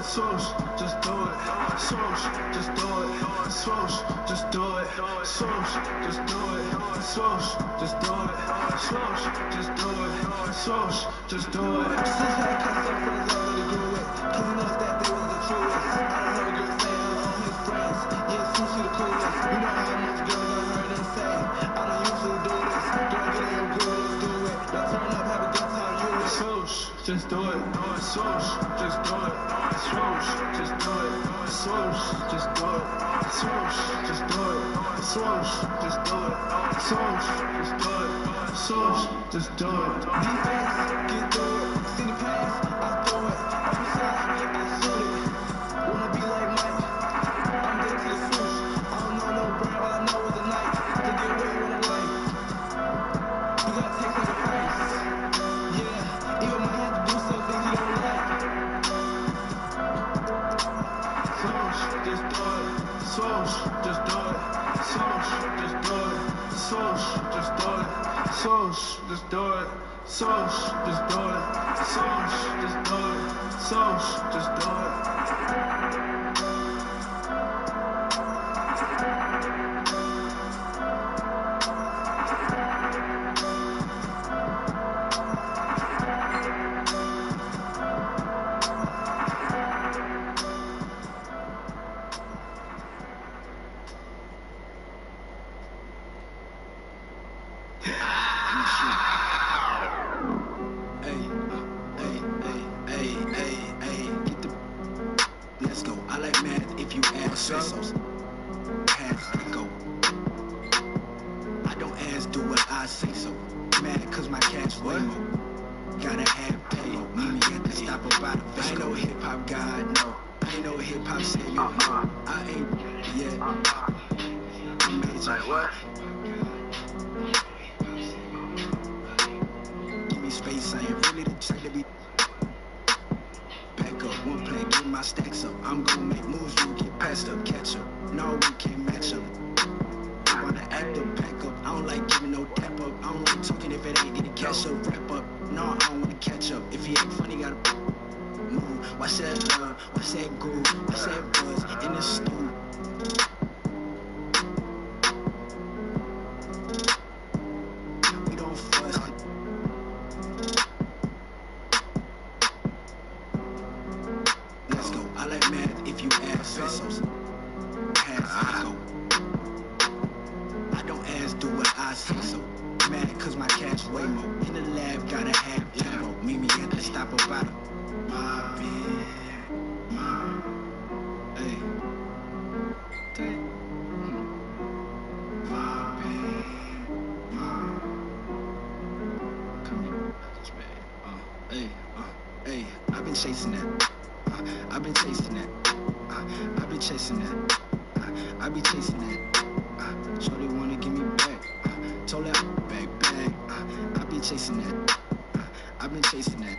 swoosh, just do it. Swoosh, just do it. Swoosh, just do it. Swoosh, just do it. Swoosh, just do it. Swoosh, just do it. Swoosh, just do it. Since I cut some friends, I really grew it. Clean up that they was the truest. I don't have a good fan on his friends. Yeah, Sushi the coolest. You know how much girls I heard them say. I don't usually do this. Girl, get in your groove, let's do it. Now turn up, have a good time, you it. Swoosh, just do it. Swoosh, just do it. Swoosh, just do it. Swoosh, just do it. Swoosh, just do it. Swoosh, just do it. Swoosh, just do it. Swoosh, just do it. Defense, get through it. See the pass, I throw it. Every shot, I shoot it. Wanna be like Mike? I'm dead to the swoosh. I don't know no brand, all I know is a knife. To get where you wanna life. You gotta take sacrifice. Yeah, even might have to do some things you don't like. Swoosh, just do it. Swoosh, just do it. Swoosh, just do it. Swoosh, just do it. Swoosh, just do it. Swoosh, just do it. Swoosh, just do it. Swoosh, just do it. Let's go. I like math if you add pesos. Pass and go. I don't ask, do what I say so. Mad cause my cash way more. Gotta have payroll. Meet me at the stop by the face. I ain't no hip hop guy, no. I ain't no hip hop singer. I ain't yet. I'm major. Like what? Give me space, I ain't really the type to be. Pack up, one play, get my stacks up. I'm gonna make moves, you get passed up, catch up. No, we can't match up. I wanna act up, pack up. I don't like giving no dap up. I don't like talking if it ain't need to catch up, wrap up. No, I don't wanna catch up. If he ain't funny, gotta move. Watch that love, watch that groove, watch that buzz in the stew. We don't fuss. Let's go. I like math if you add pesos. Pass and go. I don't ask, do what I say so. Mad cause my cash way more. In the lab, gotta have ammo. Meet me at the stop about it. My bed, hey. My bed, come here, this bad. Hey, I've been chasing that. I've been chasing that. I've been chasing that. I be chasing that. So they wanna give me back. Told that back. I be chasing that. I've been chasing that.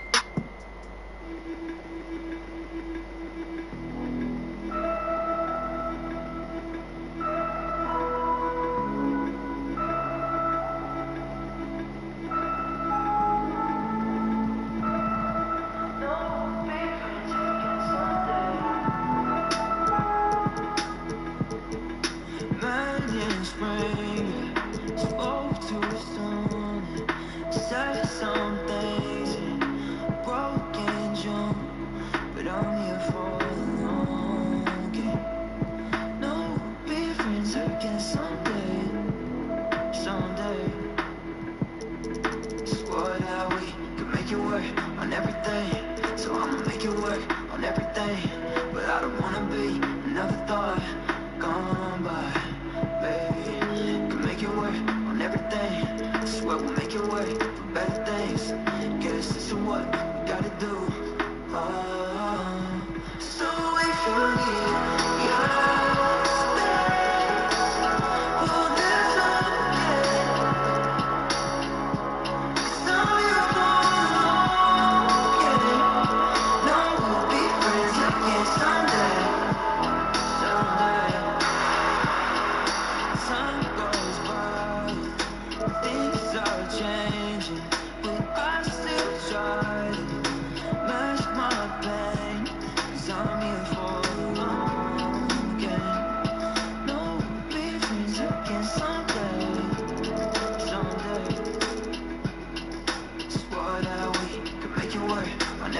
Spoke to the sun, said some things, broken jump, but I'm here for the long game. No, be friends again someday. Swore that we could make it work on everything, so I'ma make it work on everything. But I don't wanna be another thought gone by, baby. Could make it work on everything. I swear we'll make it work for better things. Guess this is what we gotta do. So if you need your space, well that's okay. 'Cause I'm here for the long game. No, we'll be friends again someday.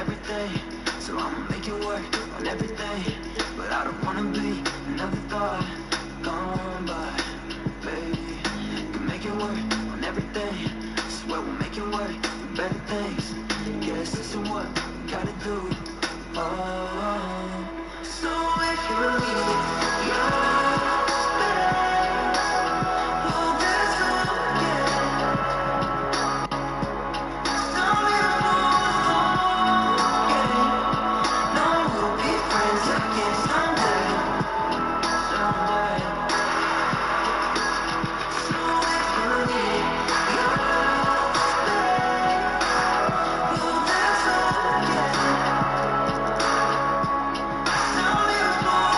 everything, so I'ma make it work on everything. But I don't wanna be another thought gone by, baby. Can make it work on everything, swear we'll make it work for better things. Guess this is what we gotta do. Oh, so if you need your space, well that's okay. Some people, no, we'll be friends again someday, someday. So if you need your space, well that's okay. Some people,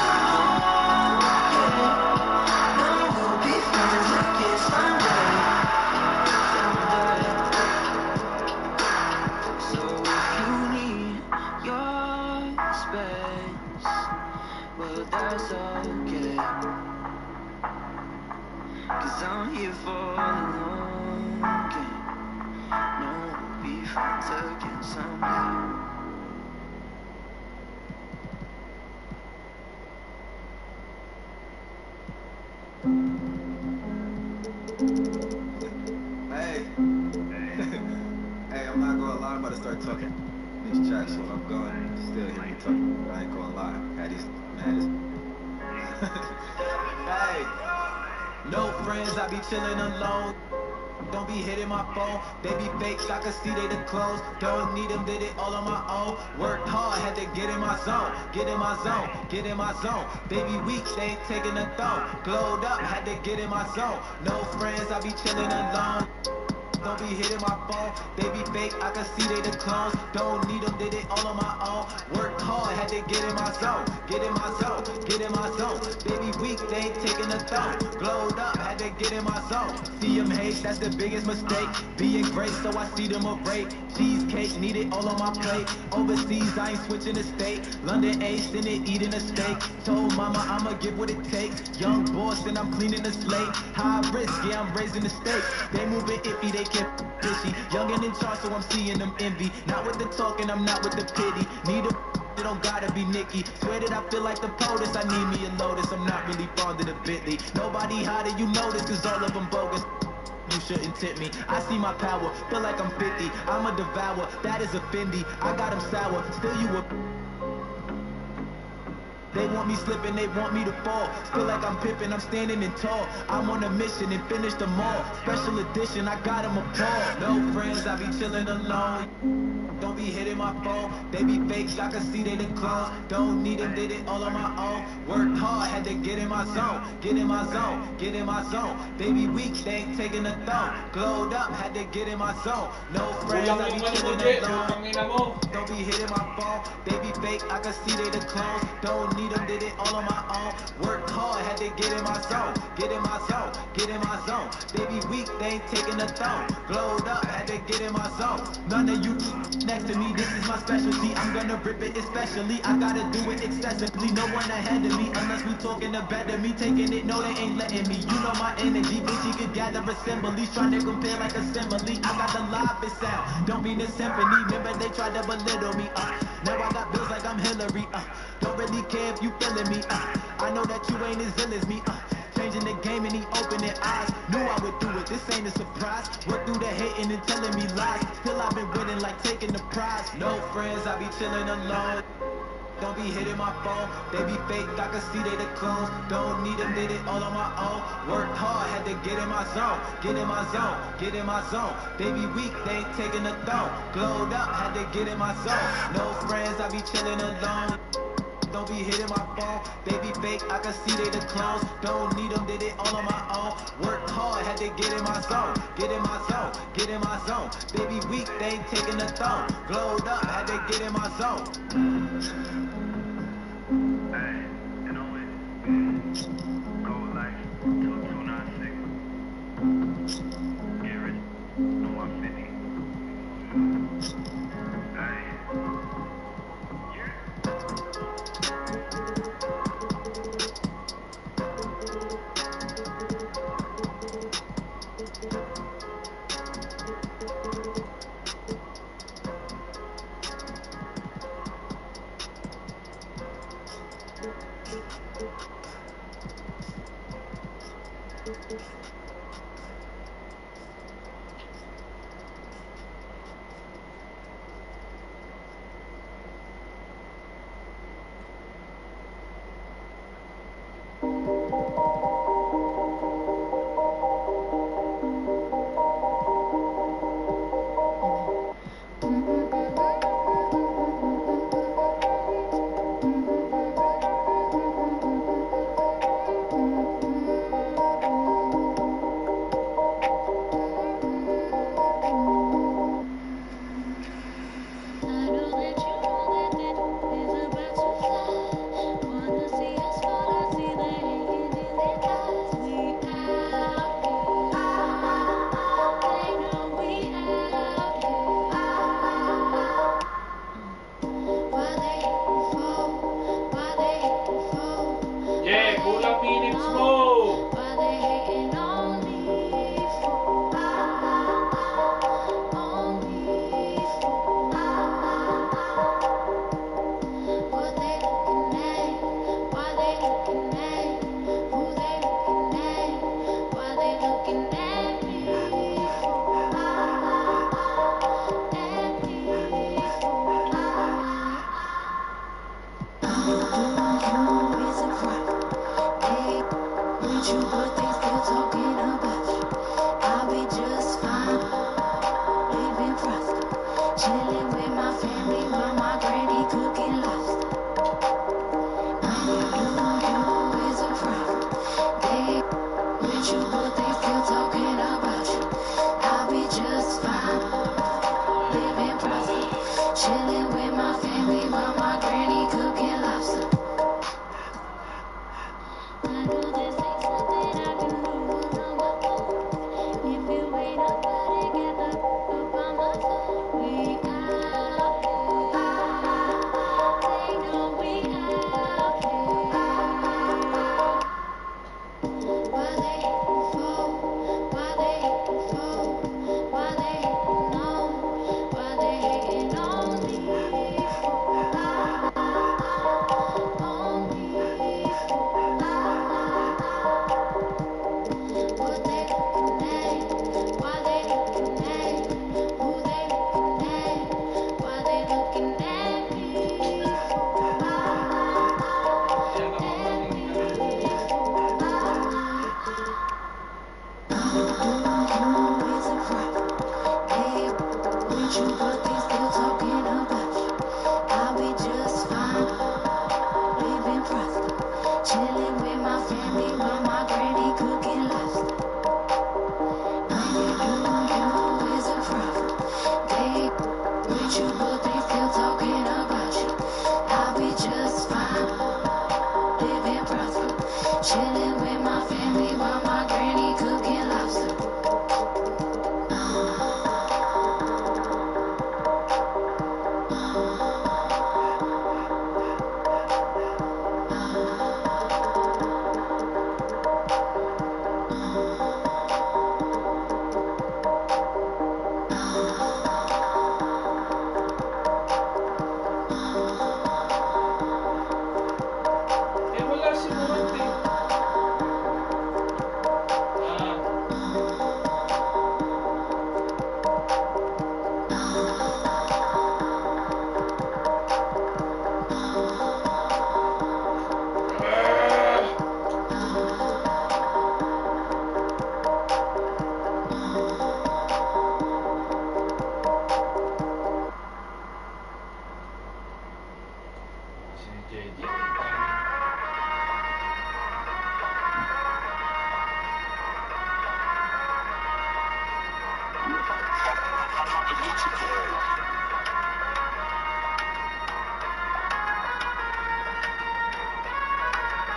no, we'll be friends again someday, someday. So if you need your space, well that's okay. 'Cause I'm here for the long game. No, we'll be friends again someday. Hey, hey, I'm not gonna lie, I'm about to start talking these tracks, so I'm going still hear me talking. I ain't gonna lie. Had these man. Hey, no friends, I be chilling alone. Don't be hitting my phone, they be fakes, I can see they the clothes. Don't need them, did it all on my own. Worked hard, had to get in my zone, get in my zone, get in my zone. Baby weak, they ain't taking a thumb. Glowed up, had to get in my zone. No friends, I be chilling alone. Don't be hitting my phone, they be fake, I can see they the clones. Don't need them, did it all on my own. Worked hard, had to get in my zone, get in my zone, get in my zone. Baby weak, they ain't taking a thumb. Glowed up, had to get in my zone. See them hate, that's the biggest mistake. Being great, so I see them a break. Cheesecake, need it all on my plate. Overseas, I ain't switching the state. London ace, in it, eating a steak. Told mama I'ma give what it takes. Young boss, and I'm cleaning the slate. High risk, yeah, I'm raising the stakes. They moving iffy, they can't fishy. Young and in charge, so I'm seeing them envy. Not with the talking, I'm not with the pity. Need a it don't gotta be Nicky. Swear that I feel like the POTUS. I need me a Lotus. I'm not really fond of the Bentley. Nobody how do you notice? Cause all of them bogus. You shouldn't tip me. I see my power. Feel like I'm 50. I'm a devourer. That is a Fendi. I got them sour. Still you a. They want me slipping, they want me to fall. Feel like I'm pippin', I'm standing in tall. I'm on a mission and finish them all. Special edition, I got them appalled. No friends, I be chillin' alone. Don't be hitting my phone, they be fakes, I can see they the clones. Don't need them, did it all on my own. Worked hard, had to get in my zone, get in my zone, get in my zone. Baby weak, they ain't taking a thumb. Glowed up, had to get in my zone. No friends, I be chillin' alone. Don't be hitting my phone, they be fake, I can see they the clones. Don't need them, did it all on my own. Worked hard, had to get in my zone, get in my zone, get in my zone. Baby weak, they ain't taking a thumb. Glowed up, had to get in my zone. None of you next to me, this is my specialty. I'm gonna rip it especially. I gotta do it excessively. No one ahead of me, unless we talking to better me. Taking it, no, they ain't letting me. You know my energy, bitch, you can gather assemblies. Trying to compare like a simile. I got the loudest sound, don't mean a symphony. Remember they tried to belittle me, now I got bills like I'm Hillary, don't really care if you feeling me, I know that you ain't as ill as me, changing the game and he opening eyes. Knew I would do it, this ain't a surprise. Work through the hating and telling me lies. Still I've been winning like taking the prize. No friends, I be chilling alone. Don't be hitting my phone, they be fake, I can see they the clones. Don't need them, did it all on my own. Worked hard, had to get in my zone, get in my zone, get in my zone. Baby weak, they ain't taking a thumb. Glowed up, had to get in my zone. No friends, I be chilling alone. Don't be hitting my phone, they be fake, I can see they the clones. Don't need them, did it all on my own. Worked hard, had to get in my zone, get in my zone, get in my zone. Baby weak, they ain't taking a thumb. Glowed up, had to get in my zone. Hey, you know it. Go like 2296. Get rich. No 150. Hey. Chilling with my family while my granny cooking lobster. You is a problem. They with you, but they still talking about you. I'll be just fine, living prosper. Chilling with my family while my granny cooking lobster. I know this ain't something I can do on my own. If you ain't nobody, get the up on my phone. We out here. They know we out here. Why they fall? Why they fall? Why they know? Why they hating on me for? On me for. What they looking at? Why they looking at? Who they looking at? Why they looking at me for? At me for. Is a problem. They with you, but they still talking about you. I'll be just fine, living prosper. Chilling with my family while my granny cooking lobster. You is a problem. They with you, but they still talking about you. I'll be just fine, living prosper. Chilling with my family while my granny cooking lobster.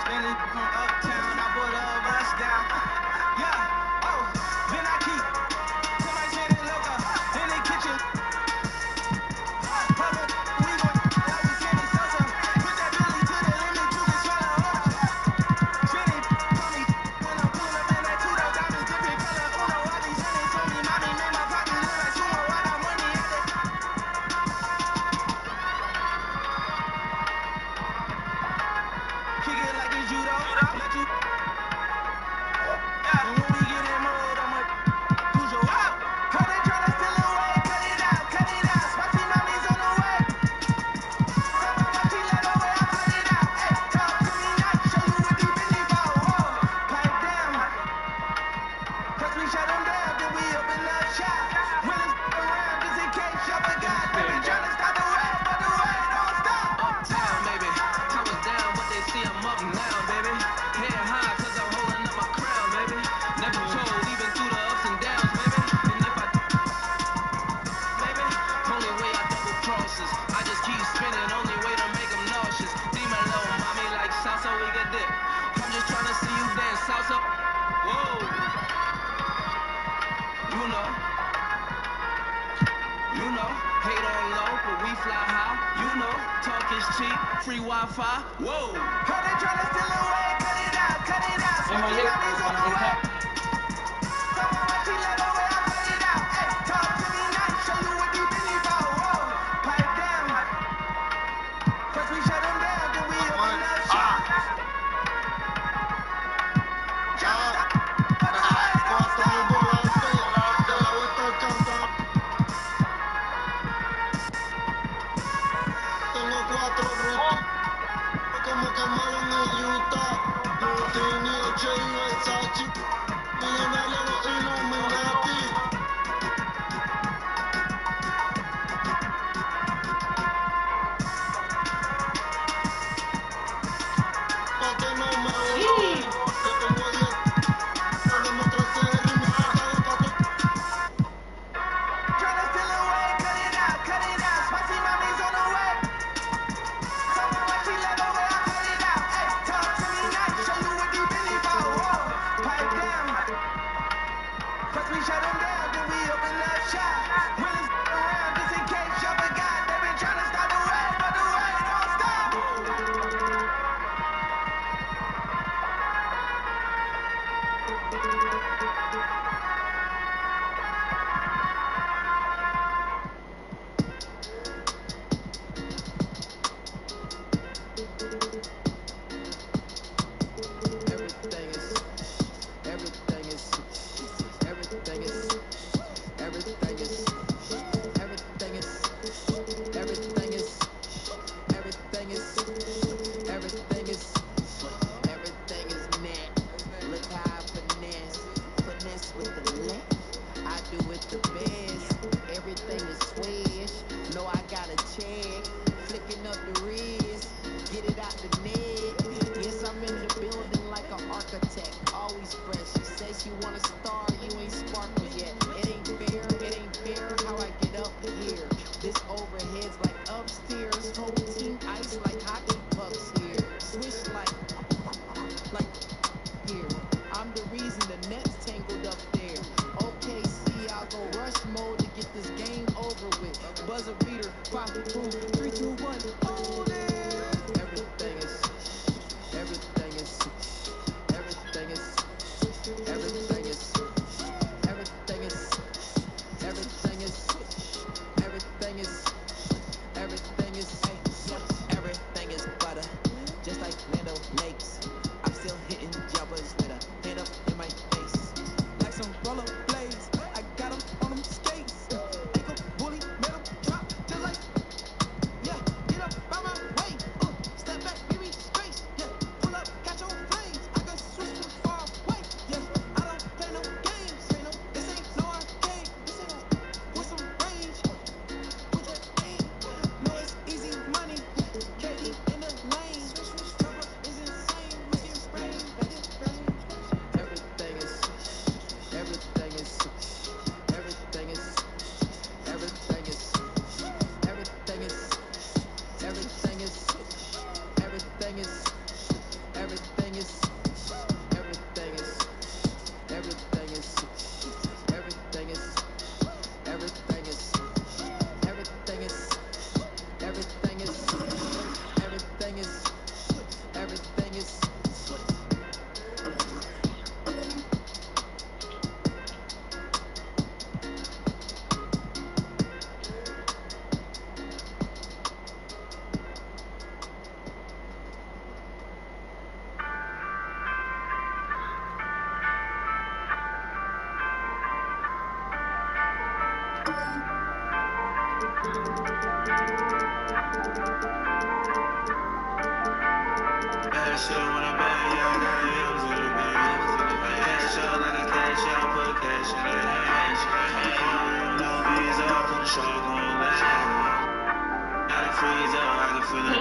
Standing from uptown, I put a bus down. Yeah, oh, then I keep somebody standing local in the kitchen. Brother, we gon' like we Sammy Sosa. Put that Billy to the limit, you can swallow up. Spinning on me when I'm pulling up in that two-door diamonds, different color. Uno, I be sending to me, mommy made my pocket look like sumo. I got money at the kick it like it's judo. Let you. And when we get in mode, I'ma do your out. Heard they tryna steal away, cut it out, cut it out. Spicy mommy's on the way. Someone watch he let away, I cut it out. Hey, talk to me nice, show you what deep in the ball. Whoa, pipe down. Cause we shut them down, then we open up shop. Willis around just in case y'all forgot. They been tryna stop the way, but the way don't stop. Uptown, baby. I was down, but they see I'm up now, baby. Head high, cause I'm holding up my crown, baby. Never told, even through the ups and downs, baby. And if I, baby, only way I double crosses. I just keep spinning, only way to make them nauseous. Demon low, mommy like salsa, we get dip. I'm just trying to see you dance salsa. Whoa. You know, hate on low, but we fly high. You know, talk is cheap, free Wi-Fi. Whoa. Heard they tryna steal away, cut it out, cut it out. Spicy mommy's on the way. Someone watch he let away, I cut it out. Hey, talk to me nice, show you what deep in the ball. Whoa, pipe down. First we shut them down, then we open up shop. Tryna stop, but the way don't stop. Tengo 4 rotos, como Carmelo en el Utah. Tenía Che y Versace, millonario los Illuminati. Everything is net. Look how I finesse with the left. I do it the best. Everything is swish. No, I got a check. Flicking up the wrist. Get it out the net. Yes, I'm in the building like an architect. Always fresh. She says she want a star. You ain't sparkle yet. It ain't fair how I get up here. This overhead's like upstairs. Whole team ice like hockey pucks here. Swish like here. I'm the reason the net's tangled up there. Okay, see, I'll go rush mode to get this game over with. Buzzer beater, 5, 4, 3, 2, 1, hold it. Everything is butter, just like Lando Lakes. I'm still hitting jumpers with a head up in my face. Like some roller blades, I got them on them skates. Ankle bully, made them drop just like, yeah, get up by my way. Step back, give me space, yeah, pull up, catch on flames. I can switch too far away, yeah, I don't play no games. This ain't no arcade, this ain't with some range. With your aim, no, it's easy money. Katie in the lane, trouble is insane. We get rain, everything is Cash up when I'm back, yeah, I got M's in the bank. Cash up like a cash out, put cash in the hands. No visa, put the shark on land. I can freeze up, I can feel it.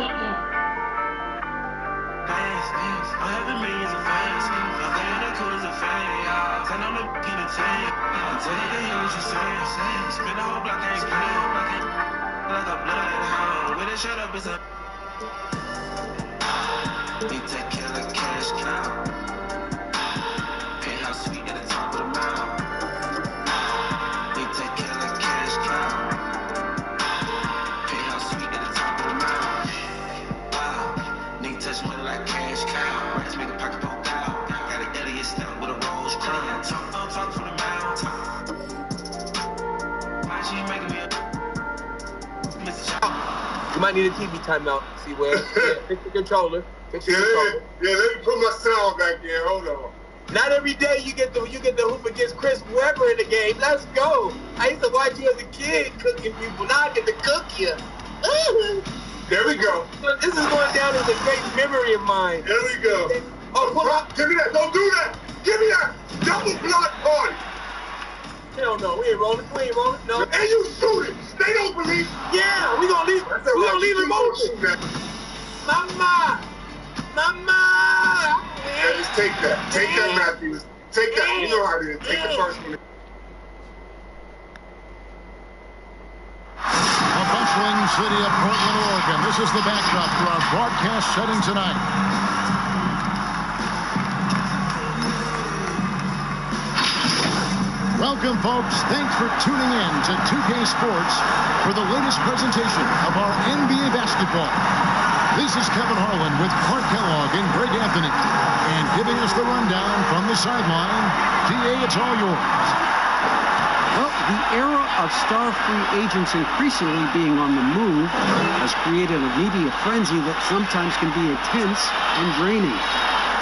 Fans, I'm having millions of fans. I'm playing the coolest of fame. Send on the in the tank. Until they can hear what you're saying. Spin the whole block, I ain't playing. Like a bloodhound. With a shut up, it's a big tech killer, cash cow. Penthouse suite at the top of the mountain. Big tech killer, cash cow. Penthouse suite at the top of the mountain. Wow, nigga touch money like cash cow. Rats make a pocket poke out. Got an Elliot stamp with a Rolls crown. Talk from the mountain. Why she making me a Mr. You might need a TV timeout. See where? Yeah, fix the controller. Yeah, let me put my sound back there. Hold on. Not every day you get the hoop against Chris Webber in the game. Let's go. I used to watch you as a kid cooking people. Now I get to cook you. There we go. This is going down as a great memory of mine. There we go. Oh, give me that. Don't do that. Give me that. Double block party. Hell no, we ain't rolling. No. And you shoot it. They don't believe. Yeah, we gonna leave. We gonna leave it motion. Mama. Yeah, just take that. Take that, Matthews. Take that. You know how it is. Take the first one. The bustling city of Portland, Oregon. This is the backdrop for our broadcast setting tonight. Welcome, folks. Thanks for tuning in to 2K Sports for the latest presentation of our NBA basketball. This is Kevin Harlan with Clark Kellogg and Greg Anthony. And giving us the rundown from the sideline, DA, it's all yours. Well, the era of star free agents increasingly being on the move has created a media frenzy that sometimes can be intense and draining.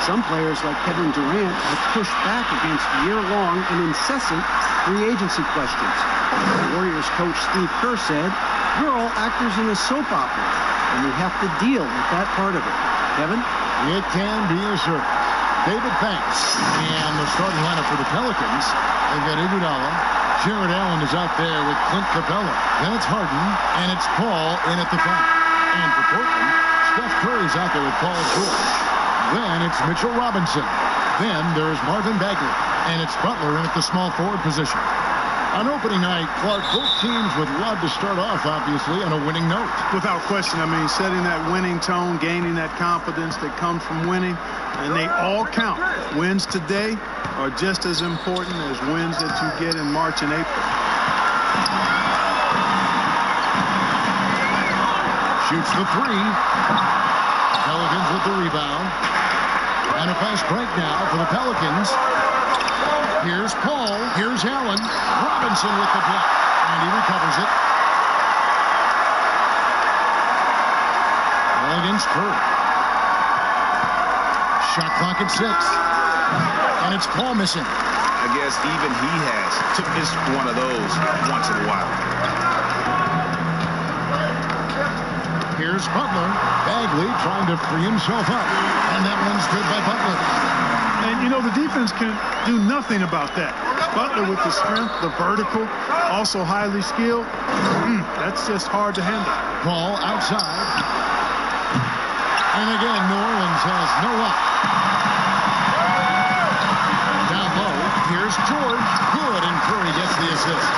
Some players like Kevin Durant have pushed back against year-long and incessant free agency questions. The Warriors coach Steve Kerr said, We're all actors in a soap opera, and we have to deal with that part of it. Kevin? It can be a circus. David Banks and the starting lineup for the Pelicans. They've got Iguodala. Jared Allen is out there with Clint Capella. Then it's Harden, and it's Paul in at the 5. And for Portland, Steph Curry's out there with Paul George. Then it's Mitchell Robinson. Then there's Marvin Bagley, and it's Butler in at the small forward position. On opening night, Clark, both teams would love to start off, obviously, on a winning note. Without question. I mean, setting that winning tone, gaining that confidence that comes from winning, and they all count. Wins today are just as important as wins that you get in March and April. Shoots the 3. Pelicans with the rebound. And a fast break now for the Pelicans. Here's Paul. Here's Allen. Robinson with the block. And he recovers it. Ball against Curry. Shot clock at 6. And it's Paul missing. I guess even he has to miss one of those once in a while. Here's Butler. Bagley trying to free himself up. And that one's good by Butler. And, you know, the defense can do nothing about that. Butler with the strength, the vertical, also highly skilled. That's just hard to handle. Ball outside. And again, New Orleans has no luck. Down low, here's George. Good, and Curry gets the assist.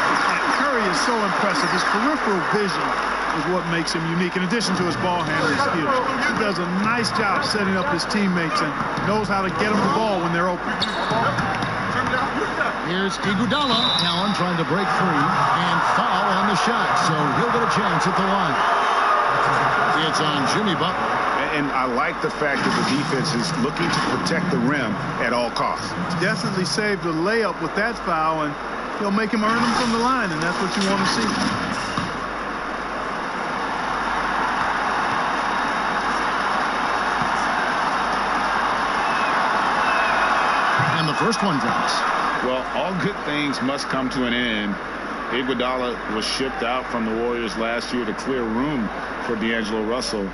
Curry is so impressive. His peripheral vision is what makes him unique, in addition to his ball handling skills. He does a nice job setting up his teammates and knows how to get them the ball when they're open. Here's Iguodala. Allen trying to break free and foul on the shot, so he'll get a chance at the line. It's on Jimmy Butler. And I like the fact that the defense is looking to protect the rim at all costs. Definitely saved a layup with that foul, and he'll make him earn them from the line, and that's what you want to see. And the first one drops. Well, all good things must come to an end. Iguodala was shipped out from the Warriors last year to clear room for D'Angelo Russell.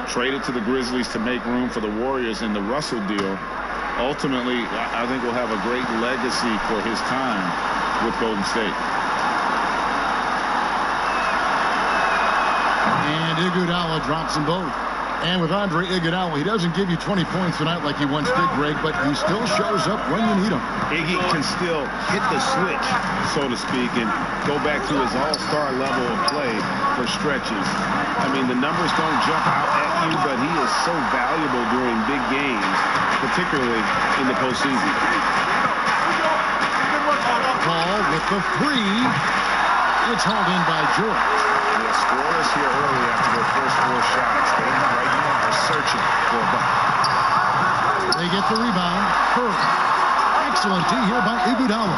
Traded to the Grizzlies to make room for the Warriors in the Russell deal. Ultimately, I think we'll have a great legacy for his time with Golden State. And Iguodala drops them both. And with Andre Iguodala, he doesn't give you 20 points tonight like he once did, Greg, but he still shows up when you need him. Iggy can still hit the switch, so to speak, and go back to his all-star level of play for stretches. I mean, the numbers don't jump out at you, but he is so valuable during big games, particularly in the postseason. Paul with the 3. It's hauled in by George. Yeah, scoreless here early after their first 4 shots. They right now are searching for a bucket. They get the rebound. Curry. Excellent D here by Iguodala.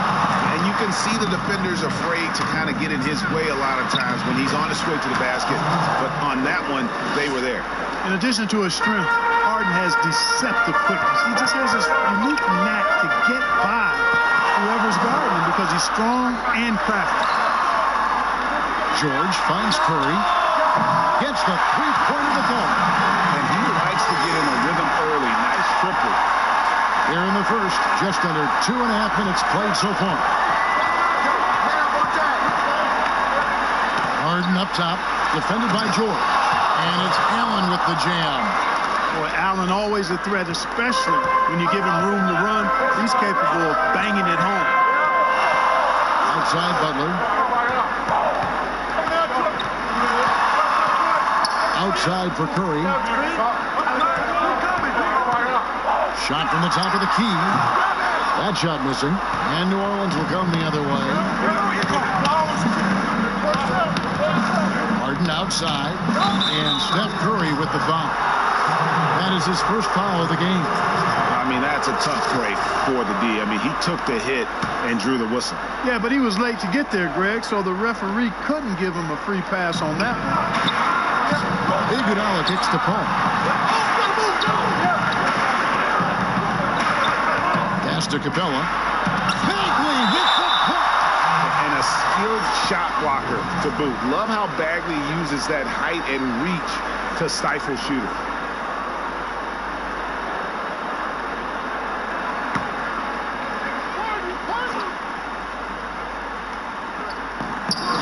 And you can see the defenders afraid to kind of get in his way a lot of times when he's on his way to the basket. But on that one, they were there. In addition to his strength, Harden has deceptive quickness. He just has this unique knack to get by whoever's guarding him because he's strong and crafty. George finds Curry. Gets the 3-pointer to fall. And he likes to get in a rhythm early. Nice triple. Here in the first, just under 2.5 minutes played so far. Harden up top, defended by George. And it's Allen with the jam. Boy, Allen always a threat, especially when you give him room to run. He's capable of banging it home. Outside Butler. Outside for Curry. Shot from the top of the key. That shot missing. And New Orleans will come the other way. Harden outside. And Steph Curry with the foul. That is his first foul of the game. I mean, that's a tough break for the D. I mean, he took the hit and drew the whistle. Yeah, but he was late to get there, Greg, so the referee couldn't give him a free pass on that one. Iguodala kicks to Paul. Pass to Capella. Bagley with the block. And a skilled shot blocker to boot. Love how Bagley uses that height and reach to stifle shooters.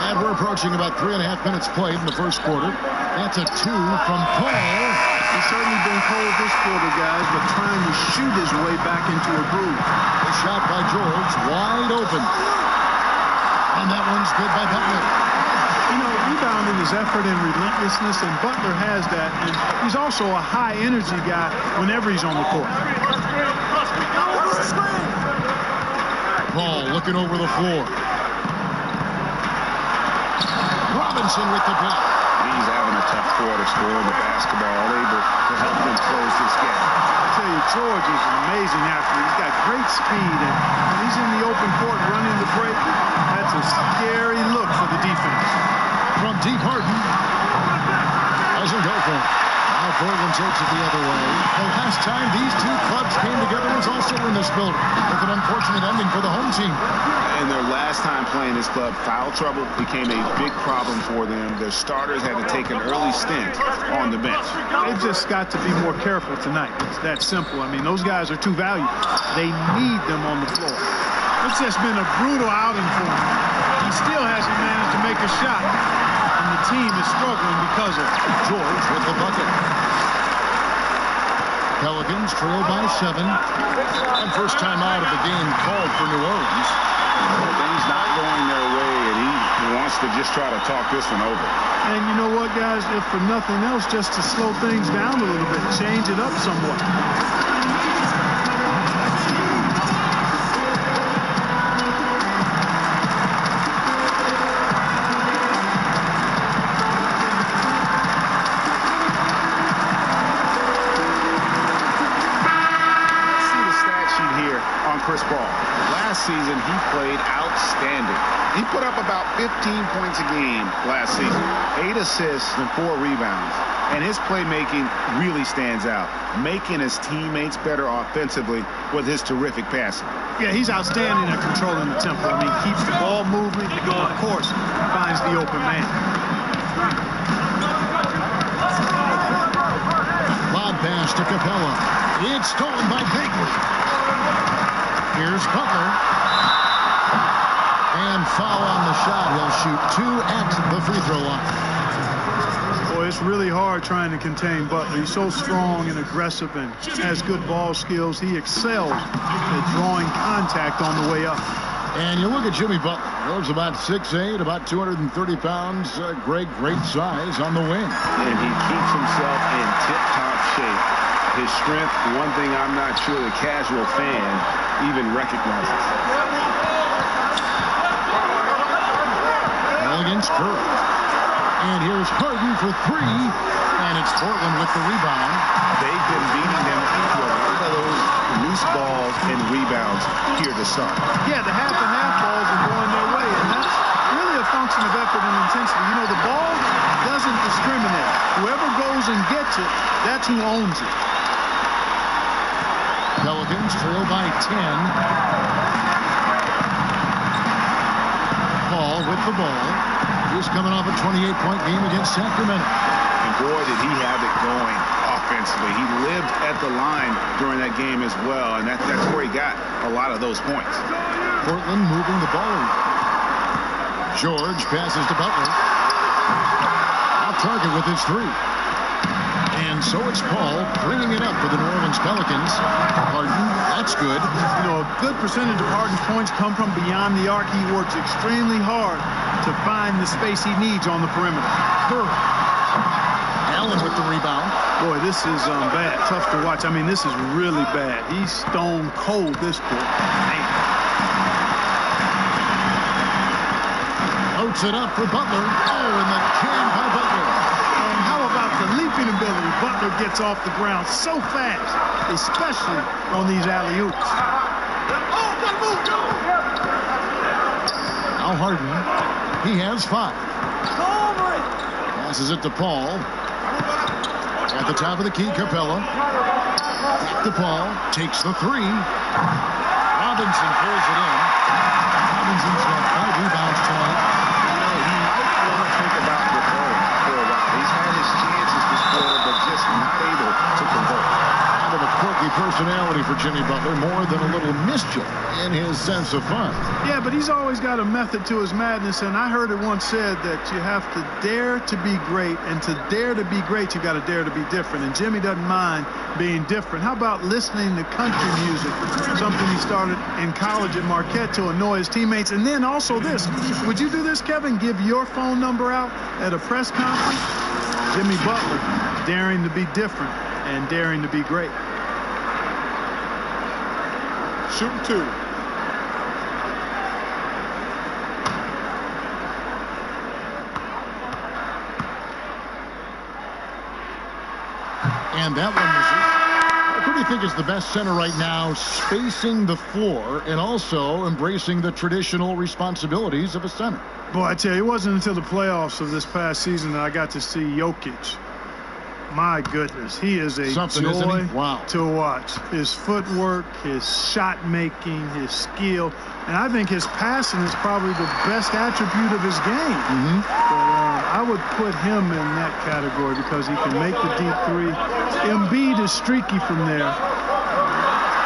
And we're approaching about 3.5 minutes played in the first quarter. That's a 2 from Paul. He's certainly been cold this quarter, guys, but trying to shoot his way back into a groove. A shot by George, wide open. And that one's good by Butler. You know, rebounding is effort and relentlessness, and Butler has that. And he's also a high-energy guy whenever he's on the court. Paul looking over the floor. Robinson with the block. He's having a tough quarter scoring the basketball, able to help them close this gap. I tell you, George is an amazing athlete. He's got great speed, and when he's in the open court running the break, that's a scary look for the defense. From deep, Harden doesn't go for it. Now Portland takes it the other way. The last time these two clubs came together was also in this building, with an unfortunate ending for the home team. And their last time playing this club, foul trouble became a big problem for them. Their starters had to take an early stint on the bench. They've just got to be more careful tonight. It's that simple. I mean, those guys are too valuable. They need them on the floor. It's just been a brutal outing for him. He still hasn't managed to make a shot. And the team is struggling because of George with the bucket. Pelicans trail by 7. And first time out of the game called for New Orleans. Things not going their way, and he wants to just try to talk this one over. And you know what, guys? If for nothing else, just to slow things down a little bit, change it up somewhat. Chris Paul. Last season, he played outstanding. He put up about 15 points a game last season, 8 assists and 4 rebounds. And his playmaking really stands out, making his teammates better offensively with his terrific passing. Yeah, he's outstanding at controlling the tempo. I mean, keeps the ball moving, and of course, finds the open man. Lob pass to Capella. It's stolen by Bagley. Here's Butler. And foul on the shot. He'll shoot 2 at the free throw line. Boy, it's really hard trying to contain Butler. He's so strong and aggressive and has good ball skills. He excels at drawing contact on the way up. And you look at Jimmy Butler. He's about 6'8", about 230 pounds. Great size on the wing. And he keeps himself in tip-top shape. His strength, one thing I'm not sure the casual fan even recognizes. Pelicans curve. And here's Harden for 3. And it's Portland with the rebound. They've been beating them into a lot of those loose balls and rebounds here to start. Yeah, the half and half balls are going their way, and that's really a function of effort and intensity. You know, the ball doesn't discriminate. Whoever goes and gets it, that's who owns it. Pelicans trail by 10. Paul with the ball. He's coming off a 28-point game against Sacramento. And boy, did he have it going offensively. He lived at the line during that game as well, and that's where he got a lot of those points. Portland moving the ball. George passes to Butler. Off target with his 3. And so it's Paul bringing it up for the New Orleans Pelicans. Harden, that's good. You know, a good percentage of Harden's points come from beyond the arc. He works extremely hard to find the space he needs on the perimeter. Allen with the rebound. Boy, this is bad. Tough to watch. I mean, this is really bad. He's stone cold this quarter. Man. Floats it up for Butler. Oh, and the jam by Butler. And how about the leaping ability? Butler gets off the ground so fast, especially on these alley-oops. Now Harden. He has 5. Passes it to Paul. At the top of the key, Capella. Back to Paul. Takes the 3. Robinson pulls it in. Robinson's got 5 rebounds tonight. You know, he might want to think about converting for a while. He's had his chances this quarter, but just not able to convert. Kind of a quirky personality for Jimmy Butler, more than a little mischief in his sense of fun. Yeah, but he's always got a method to his madness, and I heard it once said that you have to dare to be great, and to dare to be great, you got to dare to be different, and Jimmy doesn't mind being different. How about listening to country music, something he started in college at Marquette to annoy his teammates, and then also this. Would you do this, Kevin? Give your phone number out at a press conference? Jimmy Butler daring to be different and daring to be great. Shooting 2. And that one was it. Who do you think is the best center right now, spacing the floor and also embracing the traditional responsibilities of a center? Boy, I tell you, it wasn't until the playoffs of this past season that I got to see Jokic. My goodness, he is a joy to watch. His footwork, his shot making, his skill, and I think his passing is probably the best attribute of his game. But I would put him in that category because he can make the deep three. Embiid is streaky from there.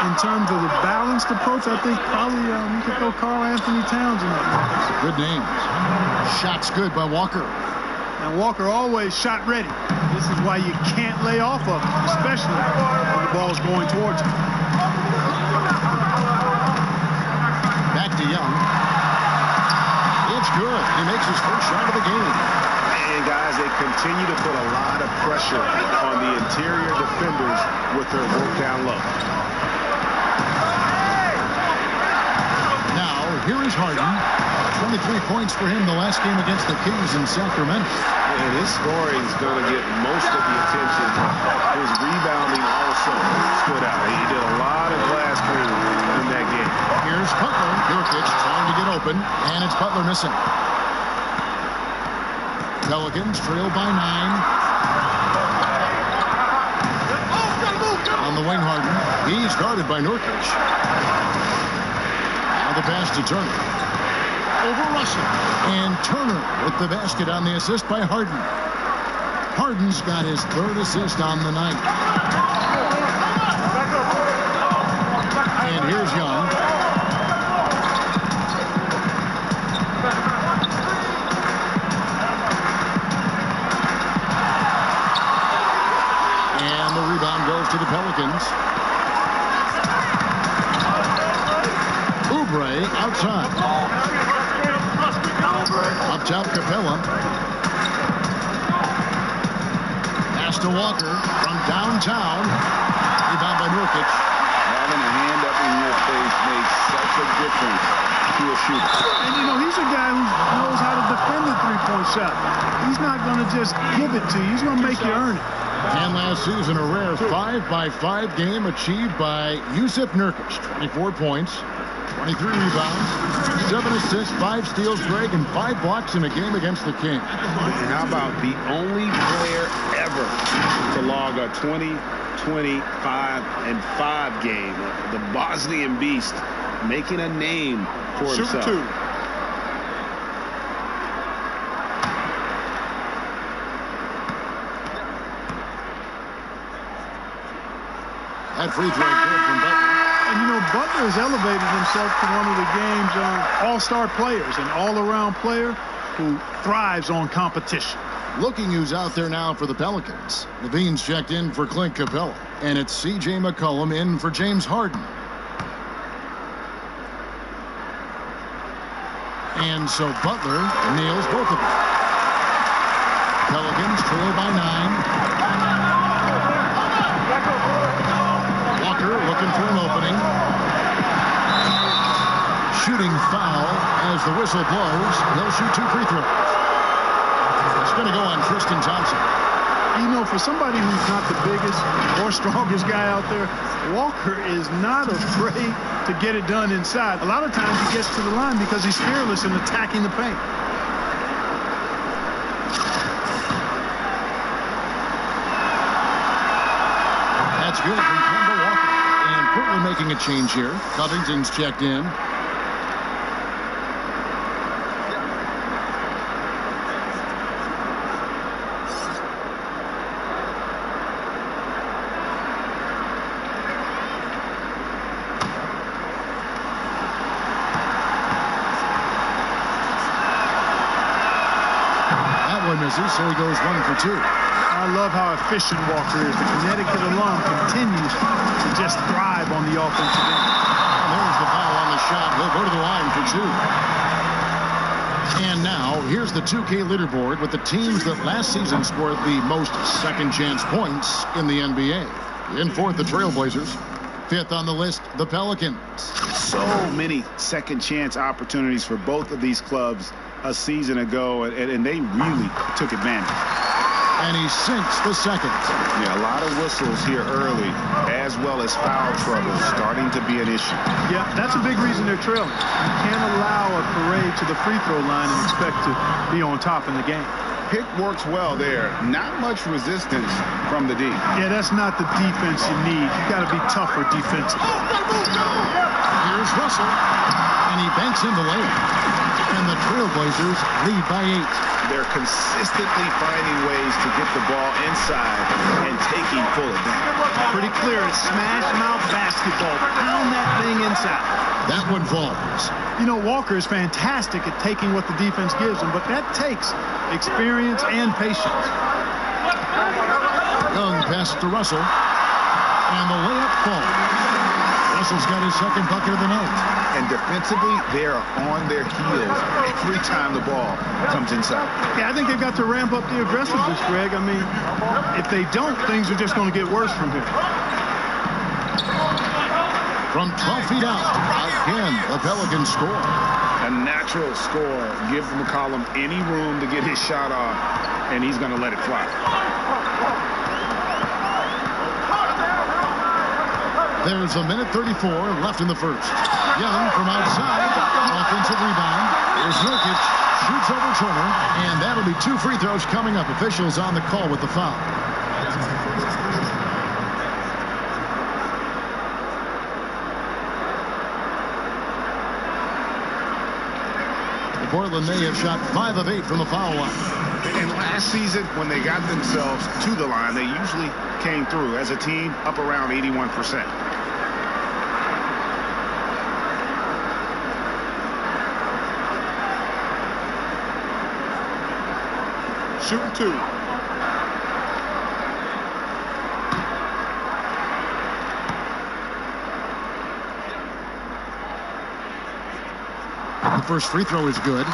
In terms of the balanced approach, I think probably you could go Karl Anthony Towns in that mix. Good names. Shots good by Walker. And Walker always shot ready. This is why you can't lay off of him, especially when the ball's going towards him. Back to Young. It's good. He makes his first shot of the game. And guys, they continue to put a lot of pressure on the interior defenders with their work down low. Now, here is Harden. 23 points for him the last game against the Kings in Sacramento. And his scoring is going to get most of the attention. His rebounding also stood out. He did a lot of glass cleaning in that game. Here's Butler. Nurkic trying to get open, and it's Butler missing. Pelicans trail by 9. On the wing, Harden. He's guarded by Nurkic. Now the pass to Turner. Over Russell. And Turner with the basket on the assist by Harden. Harden's got his 3rd assist on the night. And here's Young. And the rebound goes to the Pelicans. Oubre outside. Up top, Capella. Pass to Walker from downtown. Rebound by Nurkic. Having a hand up in your face makes such a difference to a shooter. And, you know, he's a guy who knows how to defend the three-point shot. He's not going to just give it to you. He's going to make you earn it. And last season, a rare 5-by-5 game achieved by Jusuf Nurkic. 24 points, 23 rebounds, 7 assists, 5 steals, Greg, and 5 blocks in a game against the Kings. And how about the only player ever to log a 20, 25, and 5 game, the Bosnian Beast, making a name for himself. Shoot 2. That free throw good from Butler. And, you know, Butler has elevated himself to one of the game's all-star players, an all-around player who thrives on competition. Looking who's out there now for the Pelicans. Levine's checked in for Clint Capella. And it's C.J. McCollum in for James Harden. And so Butler nails both of them. Pelicans trail by 9. Walker looking for an opening. Shooting foul as the whistle blows. He'll shoot 2 free throws. It's going to go on Tristan Thompson. You know, for somebody who's not the biggest or strongest guy out there, Walker is not afraid to get it done inside. A lot of times he gets to the line because he's fearless in attacking the paint. That's good from Kemba Walker. And quickly making making a change here. Covington's checked in. Misses, so he goes 1 for 2. I love how efficient Walker is. The Connecticut alum continues to just thrive on the offensive end. And there's the foul on the shot. He'll go to the line for 2. And now, here's the 2K leaderboard with the teams that last season scored the most second-chance points in the NBA. In fourth, the Trailblazers. Fifth on the list, the Pelicans. So many second-chance opportunities for both of these clubs a season ago, and they really took advantage. And he sinks the second. Yeah, a lot of whistles here early, as well as foul trouble starting to be an issue. Yeah, that's a big reason they're trailing. You can't allow a parade to the free throw line and expect to be on top in the game. Pick works well there. Not much resistance from the D. Yeah, that's not the defense you need. You got to be tougher defensively. Here's Russell, and he banks in the layup. And the Trailblazers lead by 8. They're consistently finding ways to get the ball inside and taking full advantage. Pretty clear. It's smash mouth basketball. Pound that thing inside. That one falls. You know, Walker is fantastic at taking what the defense gives him, but that takes experience and patience. Young passes to Russell, and the layup falls. Russell's got his second bucket of the night. And defensively, they are on their heels every time the ball comes inside. Yeah, I think they've got to ramp up the aggressiveness, Greg. I mean, if they don't, things are just going to get worse from here. From 12 feet out, again, the Pelicans score. A natural score. Give McCollum any room to get his shot off, and he's going to let it fly. There's a minute 34 left in the first. Young from outside. Offensive rebound. There's Nurkic. Shoots over Turner. And that'll be 2 free throws coming up. Officials on the call with the foul. Portland may have shot 5 of 8 from the foul line. And last season, when they got themselves to the line, they usually came through as a team up around 81%. Shooting 2. The first free throw is good.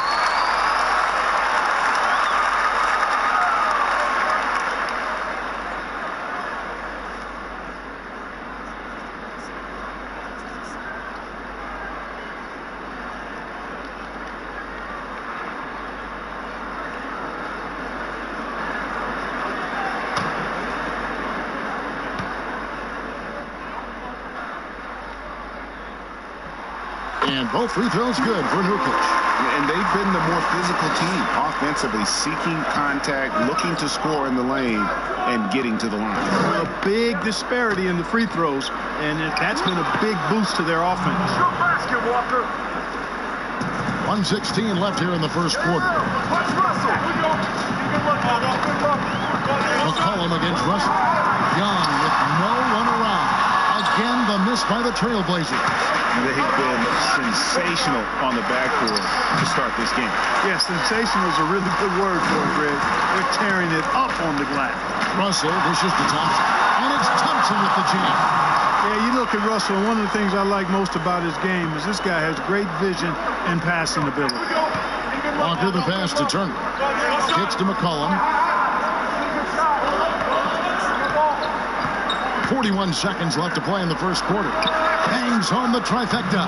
And both free throws good for Nurkic. And they've been the more physical team offensively, seeking contact, looking to score in the lane, and getting to the line. A big disparity in the free throws, and that's been a big boost to their offense. 1:16 left here in the first quarter. McCollum against Russell. Young with no run around. Again, the miss by the Trailblazers. They've been sensational on the backboard to start this game. Yeah, sensational is a really good word for it, Greg. They're tearing it up on the glass. Russell dishes to Thompson. And it's Thompson with the jam. Yeah, you look at Russell, and one of the things I like most about his game is this guy has great vision and passing ability. Walker the pass to Turner. Kicks to McCollum. 41 seconds left to play in the first quarter. Bangs home the trifecta.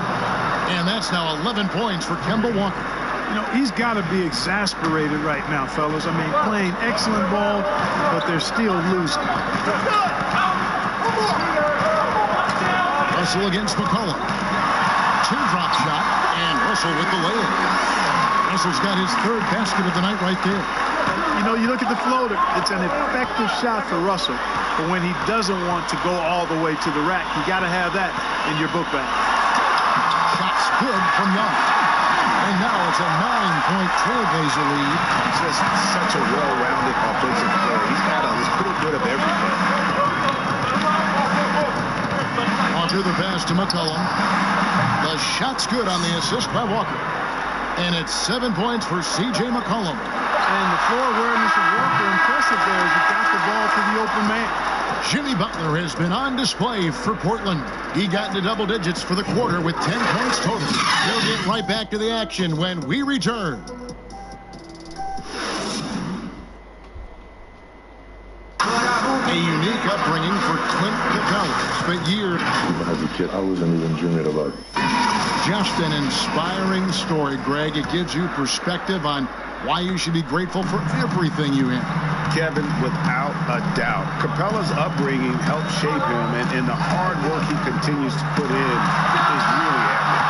And that's now 11 points for Kemba Walker. You know, he's got to be exasperated right now, fellas. I mean, playing excellent ball, but they're still losing. Russell against McCollum. Teardrop shot, and Russell with the layup. Russell's got his third basket of the night right there. You know, you look at the floater, it's an effective shot for Russell. But when he doesn't want to go all the way to the rack, you got to have that in your book bag. Shots good from Young. And now it's a 9-point Trailblazer lead. Just such a well-rounded offensive player. He's got a little bit of everything. Onto the pass to McCollum. The shot's good on the assist by Walker. And it's 7 points for C.J. McCollum. And the floor awareness of Walker impressive there as he got the ball to the open man. Jimmy Butler has been on display for Portland. He got into double digits for the quarter with 10 points total. He'll get right back to the action when we return. A unique upbringing for Clint Capella. Spent years. Even as a kid, I wasn't even dreaming about it. Just an inspiring story, Greg. It gives you perspective on why you should be grateful for everything you have. Kevin, without a doubt, Capella's upbringing helped shape him, and the hard work he continues to put in is really epic.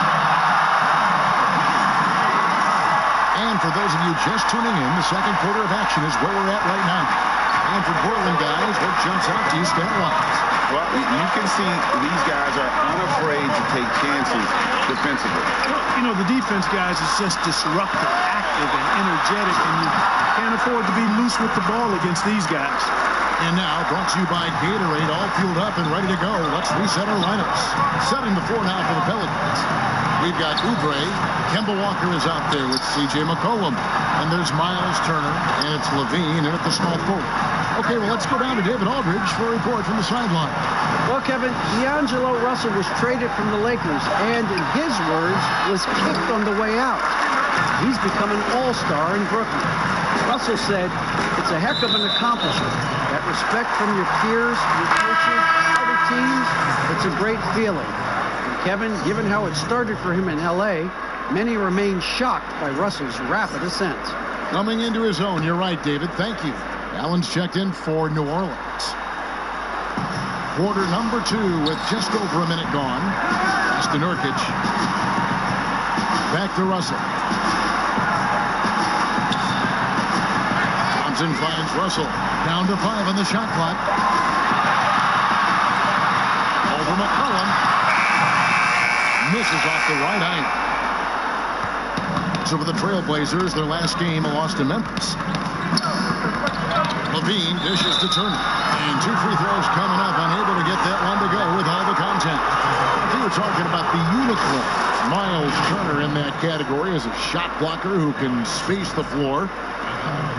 And for those of you just tuning in, the second quarter of action is where we're at right now. And for Portland guys, what jumps out to you stat-wise? Well, you can see these guys are unafraid to take chances defensively. You know, the defense, guys, is just disruptive, active, and energetic, and you can't afford to be loose with the ball against these guys. And now, brought to you by Gatorade, all fueled up and ready to go. Let's reset our lineups. 7-4 now for the Pelicans. We've got Oubre. Kemba Walker is out there with C.J. McCollum. And there's Miles Turner, and it's Levine, and at the small forward. Okay, well, let's go down to David Aldridge for a report from the sideline. Well, Kevin, D'Angelo Russell was traded from the Lakers, and in his words, was kicked on the way out. He's become an all-star in Brooklyn. Russell said, it's a heck of an accomplishment. That respect from your peers, your coaches, other teams, it's a great feeling. And Kevin, given how it started for him in L.A., many remain shocked by Russell's rapid ascent. Coming into his own, you're right, David. Thank you. Allen's checked in for New Orleans. Quarter number 2 with just over a minute gone. Pass to Nurkic. Back to Russell. Thompson finds Russell. Down to 5 on the shot clock. Over McCollum. Misses off the right iron. So for the Trailblazers, their last game, a loss to Memphis. Levine dishes to Turner. And 2 free throws coming up. Unable to get that one to go with all the contact. We were talking about the unicorn. Miles Turner in that category as a shot blocker who can space the floor.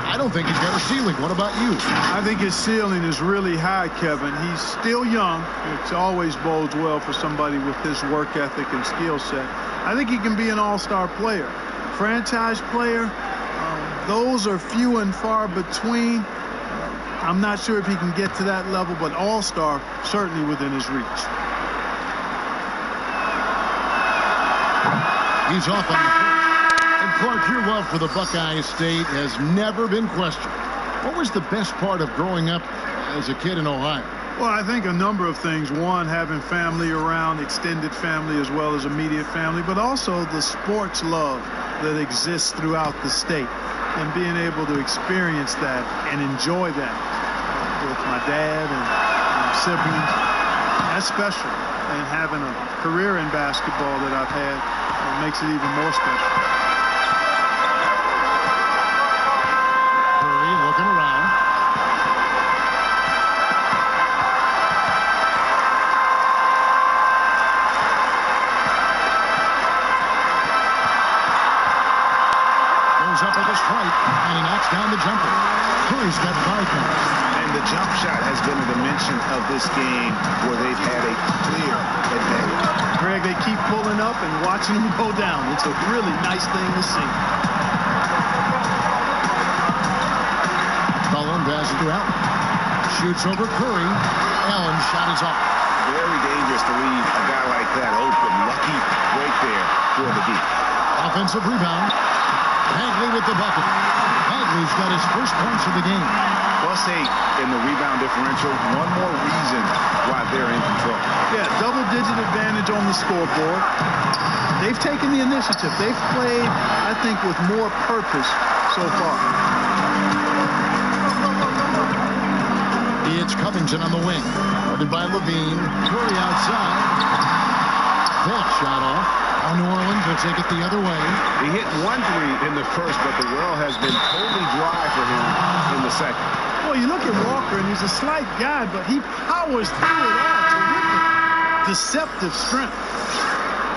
I don't think he's got a ceiling. What about you? I think his ceiling is really high, Kevin. He's still young, which always bodes well for somebody with his work ethic and skill set. I think he can be an all-star player. Franchise player, those are few and far between. I'm not sure if he can get to that level, but all-star certainly within his reach. He's off on the first. And Clark, your love for the Buckeye State has never been questioned. What was the best part of growing up as a kid in Ohio? Well, I think a number of things. One, having family around, extended family as well as immediate family, but also the sports love that exists throughout the state and being able to experience that and enjoy that with my dad and siblings. That's special. And having a career in basketball that I've had makes it even more special. Curry looking around. Goes up with a strike, and he knocks down the jumper. Curry's got 5 points. And the jump shot has been a dimension of this game where they've had a clear advantage. Greg, they keep pulling up and watching them go down. It's a really nice thing to see. Cullen passes to Allen. Shoots over Curry. Allen's shot is off. Very dangerous to leave a guy like that open. Lucky break there for the deep. Offensive rebound. Hagley with the bucket. Hagley's got his first points of the game. +8 in the rebound differential. One more reason why they're in control. Yeah, double-digit advantage on the scoreboard. They've taken the initiative. They've played, I think, with more purpose so far. It's Covington on the wing. Guarded by Levine. Curry outside. That shot off. New Orleans will take it the other way. He hit 1 3 in the first, but the well has been totally dry for him in the second. Well, you look at Walker, and he's a slight guy, but he powers through it all. Terrific, deceptive strength.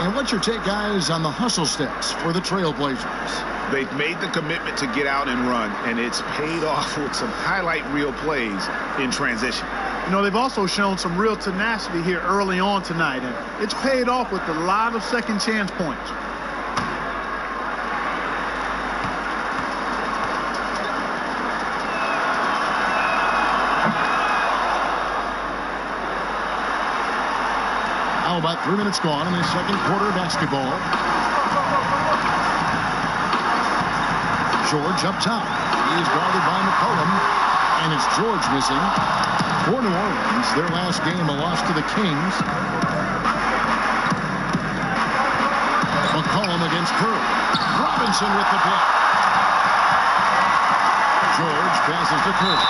And what's your take, guys, on the hustle steps for the Trailblazers? They've made the commitment to get out and run, and it's paid off with some highlight reel plays in transition. You know, they've also shown some real tenacity here early on tonight, and it's paid off with a lot of second chance points. Now about 3 minutes gone in the second quarter of basketball. George up top. He is guarded by McCollum, and it's George missing. For New Orleans, their last game, a loss to the Kings. McCollum against Curry. Robinson with the block. George passes to Curry.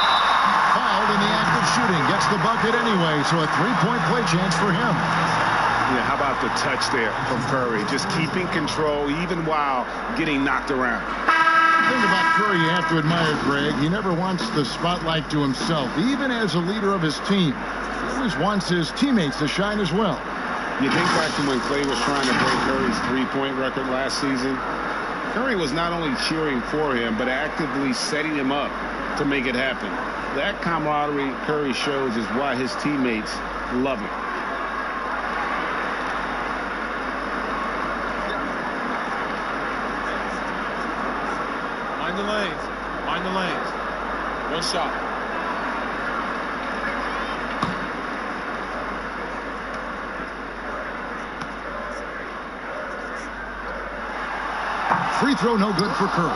Fouled in the act of shooting. Gets the bucket anyway, so a three-point play chance for him. Yeah, how about the touch there from Curry? Just keeping control even while getting knocked around. The thing about Curry you have to admire, Greg, he never wants the spotlight to himself, even as a leader of his team. He always wants his teammates to shine as well. You think back to when Clay was trying to break Curry's three-point record last season. Curry was not only cheering for him, but actively setting him up to make it happen. That camaraderie Curry shows is why his teammates love him. Mind the lanes. Mind the lanes. One shot. Free throw no good for Curry.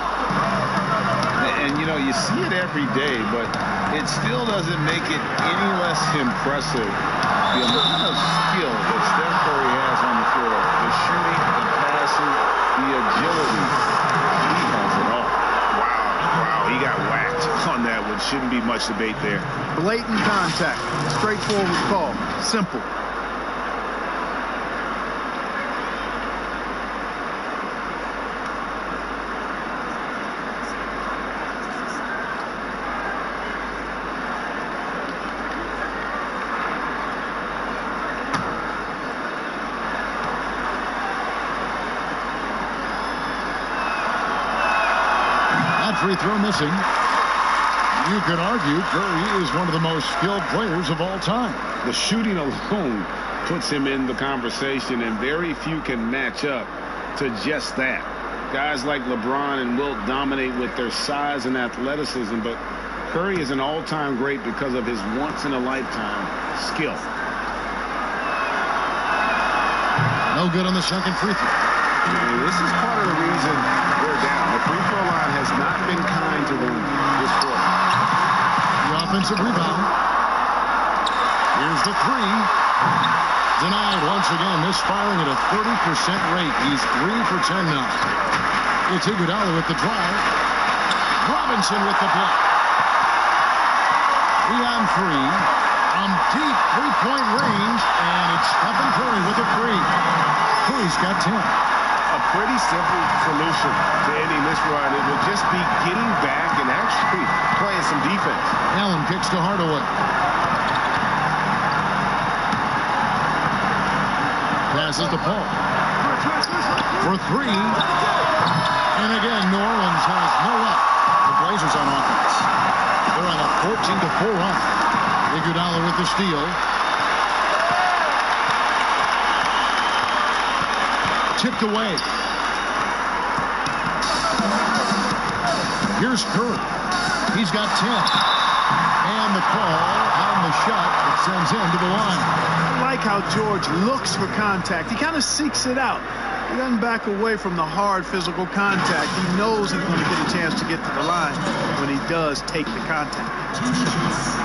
And, you know, you see it every day, but it still doesn't make it any less impressive. The amount of skill that Steph Curry has on the floor, the shooting, the passing, the agility, he has it all. Wow, he got whacked on that one. Shouldn't be much debate there. Blatant contact. Straightforward call. Simple. Free throw missing. You could argue Curry is one of the most skilled players of all time. The shooting alone puts him in the conversation, and very few can match up to just that. Guys like LeBron and Wilt dominate with their size and athleticism, but Curry is an all-time great because of his once-in-a-lifetime skill. No good on the second free throw. This is part of the reason they're down. The free throw line has not been kind to them this quarter. The offensive rebound. Here's the three. Denied once again, misfiring at a 30% rate. He's 3 for 10 now. It's Iguodala with the drive. Robinson with the block. 3 on 3. From deep three-point range, and it's Stephen Curry with a three. Curry's got 10. A pretty simple solution to ending this run. It will just be getting back and actually playing some defense. Allen kicks to Hardaway. Passes to Paul. For three. And again, New Orleans has no luck. The Blazers on offense. They're on a 14-4 run. Iguodala with the steal. Tipped away. Here's Curry. He's got 10. And the call on the shot that sends him to the line. I like how George looks for contact. He kind of seeks it out. He doesn't back away from the hard physical contact. He knows he's going to get a chance to get to the line when he does take the contact.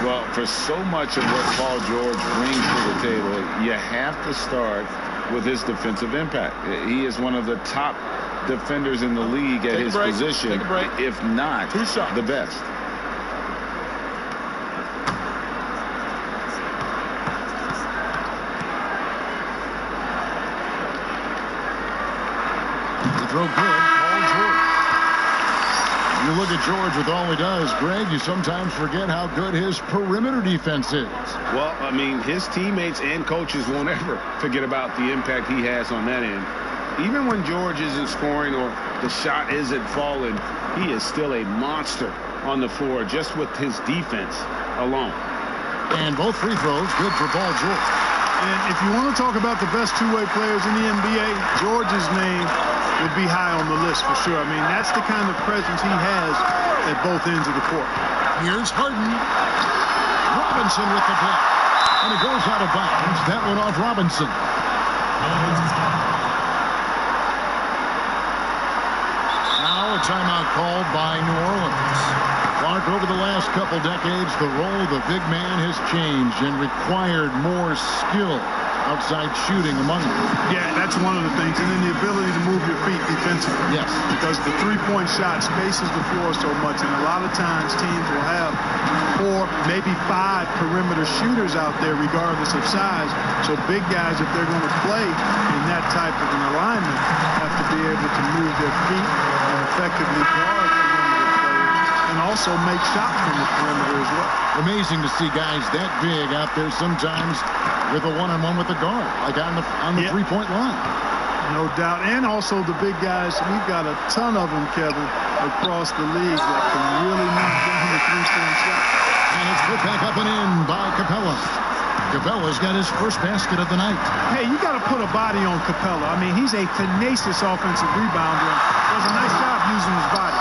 Well, for so much of what Paul George brings to the table, you have to start with his defensive impact. He is one of the top defenders in the league at his position, if not the best. throw good. Paul George. You look at George with all he does, Greg, you sometimes forget how good his perimeter defense is. Well, I mean, his teammates and coaches won't ever forget about the impact he has on that end. Even when George isn't scoring or the shot isn't falling, he is still a monster on the floor just with his defense alone. And both free throws good for Paul George. And if you want to talk about the best two-way players in the NBA, George's name would be high on the list for sure. I mean, that's the kind of presence he has at both ends of the court. Here's Harden. Robinson with the block. And it goes out of bounds. That one off Robinson. Now a timeout called by New Orleans. Clark, over the last couple decades, the role of the big man has changed and required more skill outside shooting among them. Yeah, that's one of the things. And then the ability to move your feet defensively. Yes. Because the three-point shot spaces the floor so much. And a lot of times teams will have 4, maybe 5 perimeter shooters out there regardless of size. So big guys, if they're going to play in that type of an alignment, have to be able to move their feet and effectively guard and also make shots from the perimeter as well. Amazing to see guys that big out there sometimes with a one-on-one with the guard, like on the three-point line. No doubt. And also the big guys, we've got a ton of them, Kevin, across the league that can really knock down the three-point shot. And it's put back up and in by Capella. Capella's got his first basket of the night. Hey, you got to put a body on Capella. I mean, he's a tenacious offensive rebounder. Does a nice job using his body.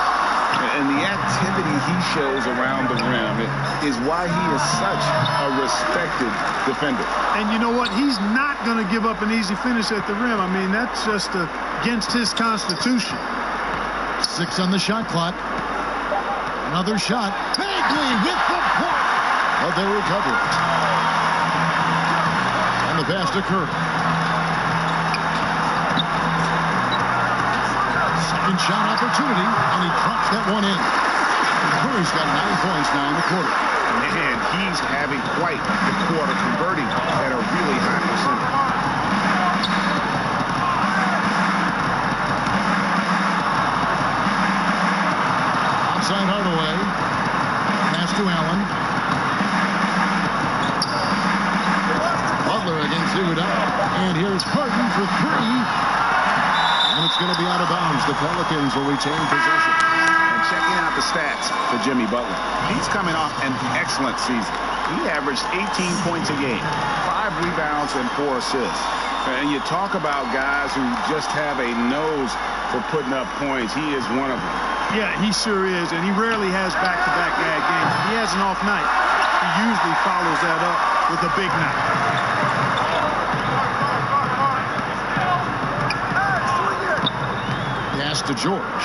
And the activity he shows around the rim is why he is such a respected defender. And you know what? He's not going to give up an easy finish at the rim. I mean, that's just against his constitution. 6 on the shot clock. Another shot. Bagley with the block. But they recover it. And the pass to Curry. Second shot opportunity, and he drops that one in. Curry's got 9 points now in the quarter. And he's having quite the quarter, converting at a really high percentage. Outside Hardaway. Pass to Allen. Butler against Iguodala. And here's Harden for 3. And it's going to be out of bounds. The Pelicans will retain possession. And checking out the stats for Jimmy Butler. He's coming off an excellent season. He averaged 18 points a game, 5 rebounds, and 4 assists. And you talk about guys who just have a nose for putting up points. He is one of them. Yeah, he sure is. And he rarely has back-to-back bad games. If he has an off night, he usually follows that up with a big night. Pass to George.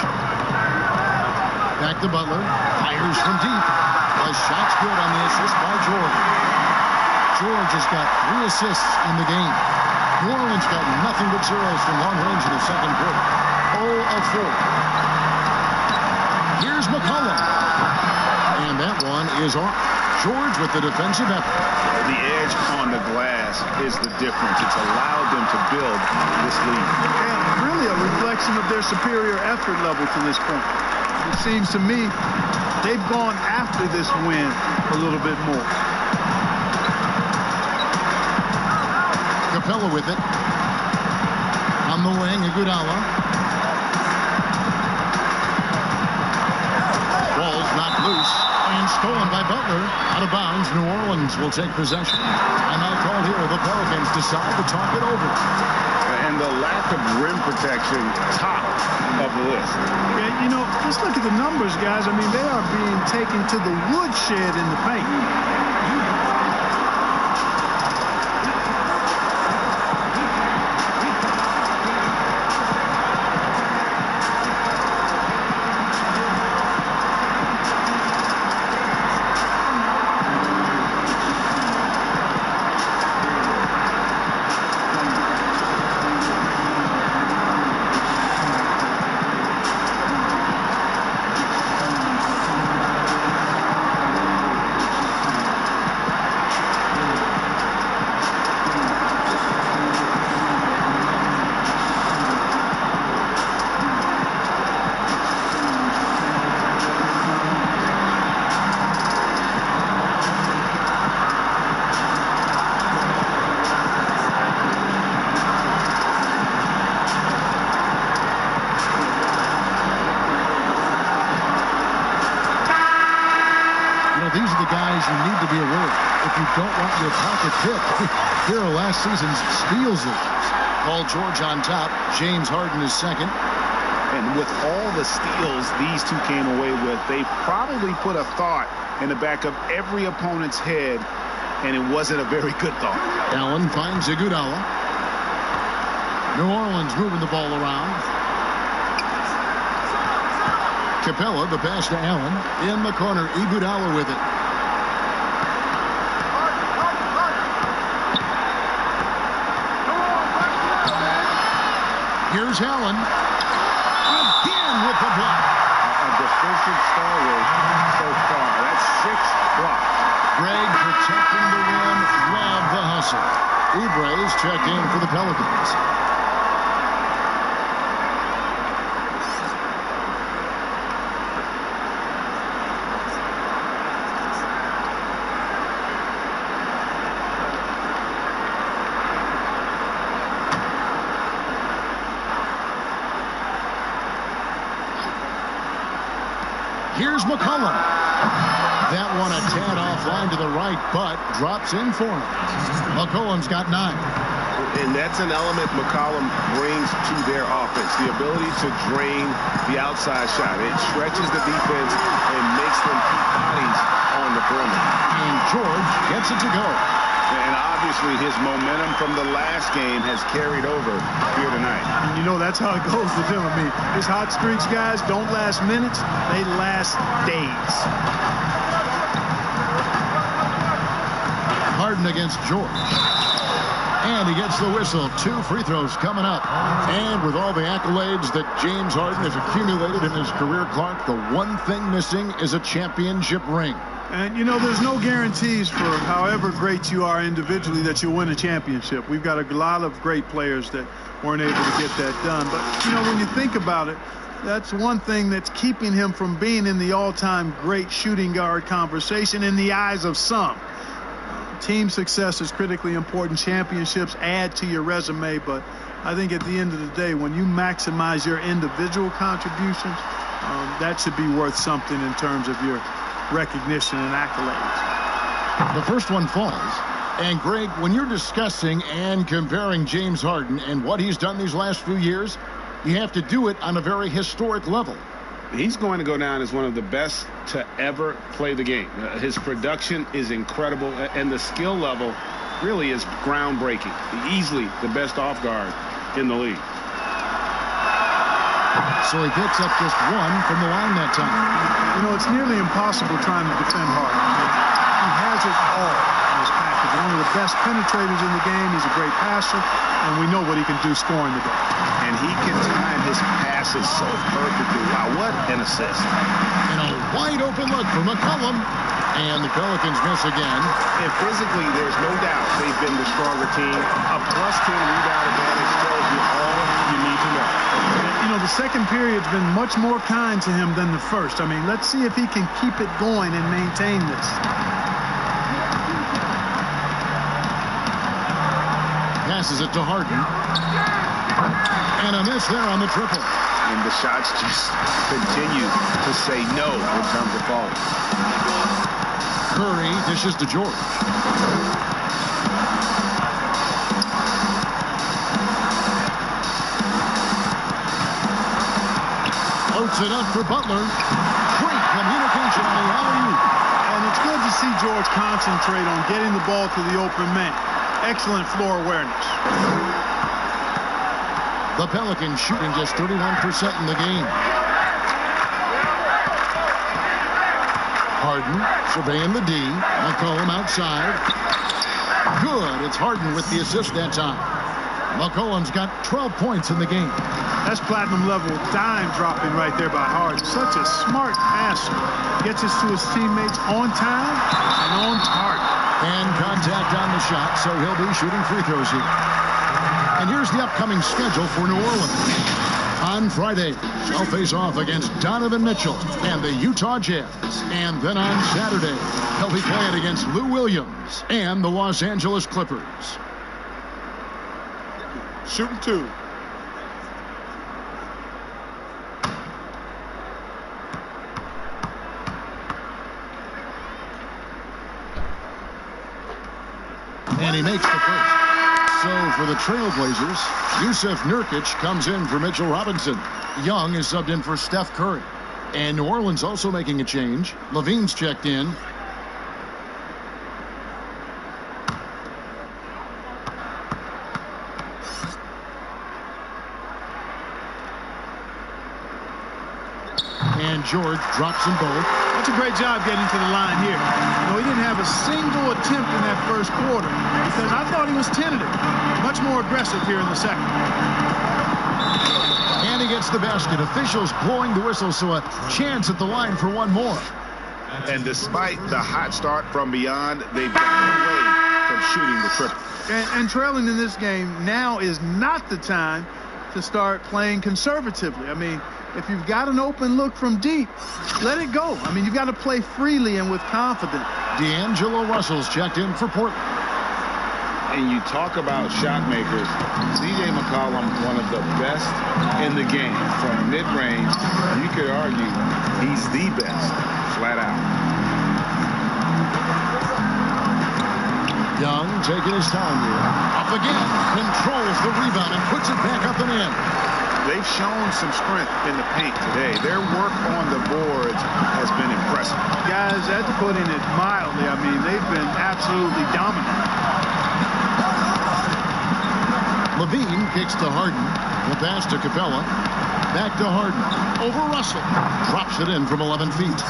Back to Butler. Fires from deep. A shot's good on the assist by George. George has got 3 assists in the game. New Orleans got nothing but zeros from long range in the second quarter. 0 of 4. Here's McCollum. And that one is off. George with the defensive effort. The edge on the glass is the difference. It's allowed them to build this lead. And really a reflection of their superior effort level to this point. It seems to me they've gone after this win a little bit more. Capella with it. On the wing, Iguodala. Ball's knocked loose and stolen by Butler. Out of bounds. New Orleans will take possession. And now called here. The Pelicans decide to talk it over. And the lack of rim protection, top of the list. Yeah, you know, just look at the numbers, guys. I mean, they are being taken to the woodshed in the paint. guys you need to be aware of if you don't want your pocket picked. Here are last season's steals leaders. Paul George on top. James Harden is second. And with all the steals these two came away with, they probably put a thought in the back of every opponent's head, and it wasn't a very good thought. Allen finds Iguodala. New Orleans moving the ball around. Capella, the pass to Allen. In the corner, Iguodala with it. Here's Allen. Again with the block. A defensive stalwart so far. That's 6 blocks. Greg protecting the rim. Love the hustle. Oubre's checked in for the Pelicans. Here's McCollum. That one a tad offline to the right, but drops in for him. McCollum's got 9. And that's an element McCollum brings to their offense, the ability to drain the outside shot. It stretches the defense and makes them keep bodies on the perimeter. And George gets it to go. And obviously his momentum from the last game has carried over here tonight. And you know, that's how it goes with him. I mean, his hot streaks, guys, don't last minutes. They last days. Harden against George. And he gets the whistle. 2 free throws coming up. And with all the accolades that James Harden has accumulated in his career, Clark, the one thing missing is a championship ring. And, you know, there's no guarantees for however great you are individually that you'll win a championship. We've got a lot of great players that weren't able to get that done. But, you know, when you think about it, that's one thing that's keeping him from being in the all-time great shooting guard conversation in the eyes of some. Team success is critically important. Championships add to your resume, but I think at the end of the day, when you maximize your individual contributions, that should be worth something in terms of your recognition and accolades. The first one falls. And Greg, when you're discussing and comparing James Harden and what he's done these last few years, you have to do it on a very historic level. He's going to go down as one of the best to ever play the game. His production is incredible, and the skill level really is groundbreaking. Easily the best off guard in the league. So he picks up just 1 from the line that time. You know, it's nearly impossible trying to defend Harden. He has it all in his package. One of the best penetrators in the game. He's a great passer, and we know what he can do scoring the ball. And he can time his passes so perfectly. Wow, what an assist. And a wide open look for McCollum. And the Pelicans miss again. And physically, there's no doubt they've been the stronger team. A +10 rebound advantage tells you all you need to know. You know, the second period's been much more kind to him than the first. I mean, let's see if he can keep it going and maintain this. Passes it to Harden. And a miss there on the triple. And the shots just continue to say no in terms of falling. Curry dishes to George. Floats it up for Butler. Great communication on the alley-oop. And it's good to see George concentrate on getting the ball to the open man. Excellent floor awareness. The Pelicans shooting just 31% in the game. Harden surveying the D. McCollum outside. Good. It's Harden with the assist that time. McCollum's got 12 points in the game. That's platinum level dime dropping right there by Harden. Such a smart passer. Gets us to his teammates on time and on target. And contact on the shot, so he'll be shooting free throws here. And here's the upcoming schedule for New Orleans. On Friday, they'll face off against Donovan Mitchell and the Utah Jazz. And then on Saturday, they'll be playing against Lou Williams and the Los Angeles Clippers. Shooting 2. And he makes the first. So for the Trailblazers, Yusuf Nurkic comes in for Mitchell Robinson. Young is subbed in for Steph Curry. And New Orleans also making a change. Levine's checked in. And George drops them both. That's a great job getting to the line here. You know, he didn't have a single attempt in that first quarter because I thought he was tentative. Much more aggressive here in the second. And he gets the basket. Officials blowing the whistle, so a chance at the line for one more. And despite the hot start from beyond, they've gotten away from shooting the triple. And trailing in this game now is not the time to start playing conservatively. I mean, if you've got an open look from deep, let it go. I mean, you've got to play freely and with confidence. D'Angelo Russell's checked in for Portland. And you talk about shot makers, C.J. McCollum, one of the best in the game. From mid-range, you could argue he's the best, flat out. Young taking his time here. Up again, controls the rebound and puts it back up and in. They've shown some strength in the paint today. Their work on the boards has been impressive. Guys, that's putting it mildly. I mean, they've been absolutely dominant. Levine kicks to Harden. The pass to Capella. Back to Harden. Over Russell. Drops it in from 11 feet.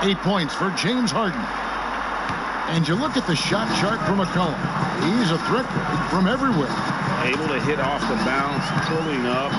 8 points for James Harden. And you look at the shot chart for McCollum. He's a threat from everywhere. Able to hit off the bounce, pulling up.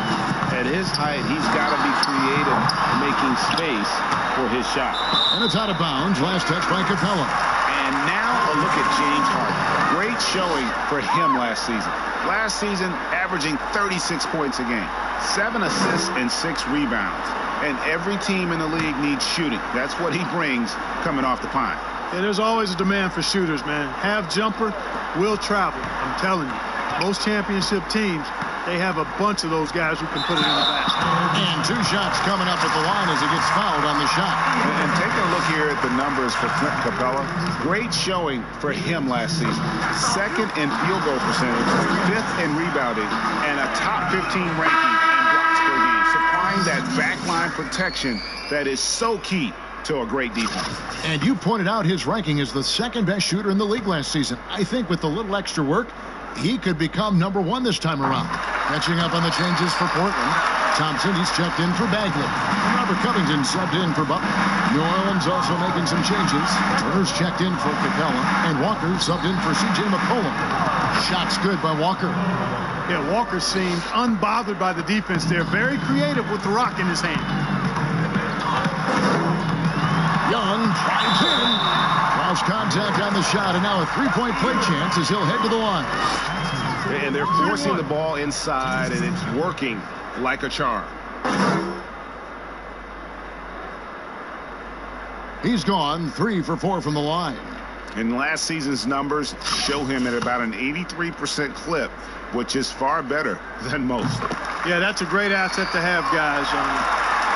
At his height, he's got to be creative, making space for his shot. And it's out of bounds. Last touch by Capella. And now a look at James Harden. Great showing for him last season. Last season, averaging 36 points a game, 7 assists and 6 rebounds. And every team in the league needs shooting. That's what he brings coming off the pine. Yeah, there's always a demand for shooters, man. Have jumper, will travel. I'm telling you. Most championship teams, they have a bunch of those guys who can put it in the basket. And 2 shots coming up at the line as he gets fouled on the shot. And taking a look here at the numbers for Clint Capella, great showing for him last season. 2nd in field goal percentage, 5th in rebounding, and a top 15 ranking in blocks per game, supplying that backline protection that is so key to a great defense. And you pointed out his ranking as the 2nd best shooter in the league last season. I think with a little extra work, he could become #1 this time around. Catching up on the changes for Portland. Thompson, he's checked in for Bagley. And Robert Covington subbed in for Butler. New Orleans also making some changes. Turner's checked in for Capella. And Walker subbed in for C.J. McCollum. Shots good by Walker. Yeah, Walker seemed unbothered by the defense there. Very creative with the rock in his hand. Young drives in. Lost contact on the shot, and now a 3-point play chance as he'll head to the line. And they're forcing the ball inside, and it's working like a charm. He's gone 3 for 4 from the line. And last season's numbers show him at about an 83% clip, which is far better than most. Yeah, that's a great asset to have, guys,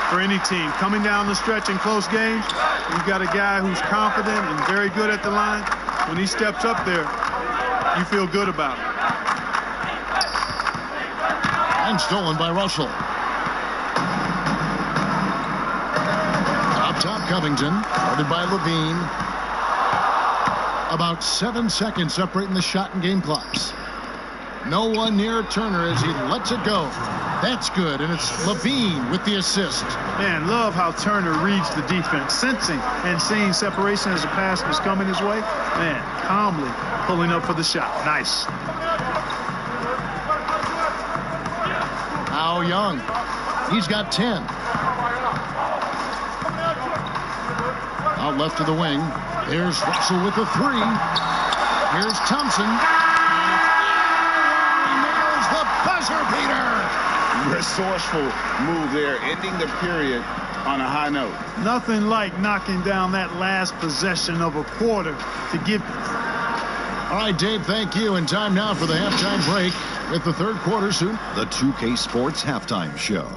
for any team. Coming down the stretch in close games, you've got a guy who's confident and very good at the line. When he steps up there, you feel good about it. And stolen by Russell. Up top, Covington, guarded by Levine. About 7 seconds separating the shot and game clocks. No one near Turner as he lets it go. That's good, and it's Levine with the assist. Man, love how Turner reads the defense, sensing and seeing separation as the pass was coming his way. Man, calmly pulling up for the shot. Nice. How Young. He's got 10. Out left to the wing. There's Russell with the 3. Here's Thompson. Nails the buzzer beater. Resourceful move there, ending the period on a high note. Nothing like knocking down that last possession of a quarter to give. All right, Dave, thank you. And time now for the halftime break with the 3rd quarter soon. The 2K Sports Halftime Show.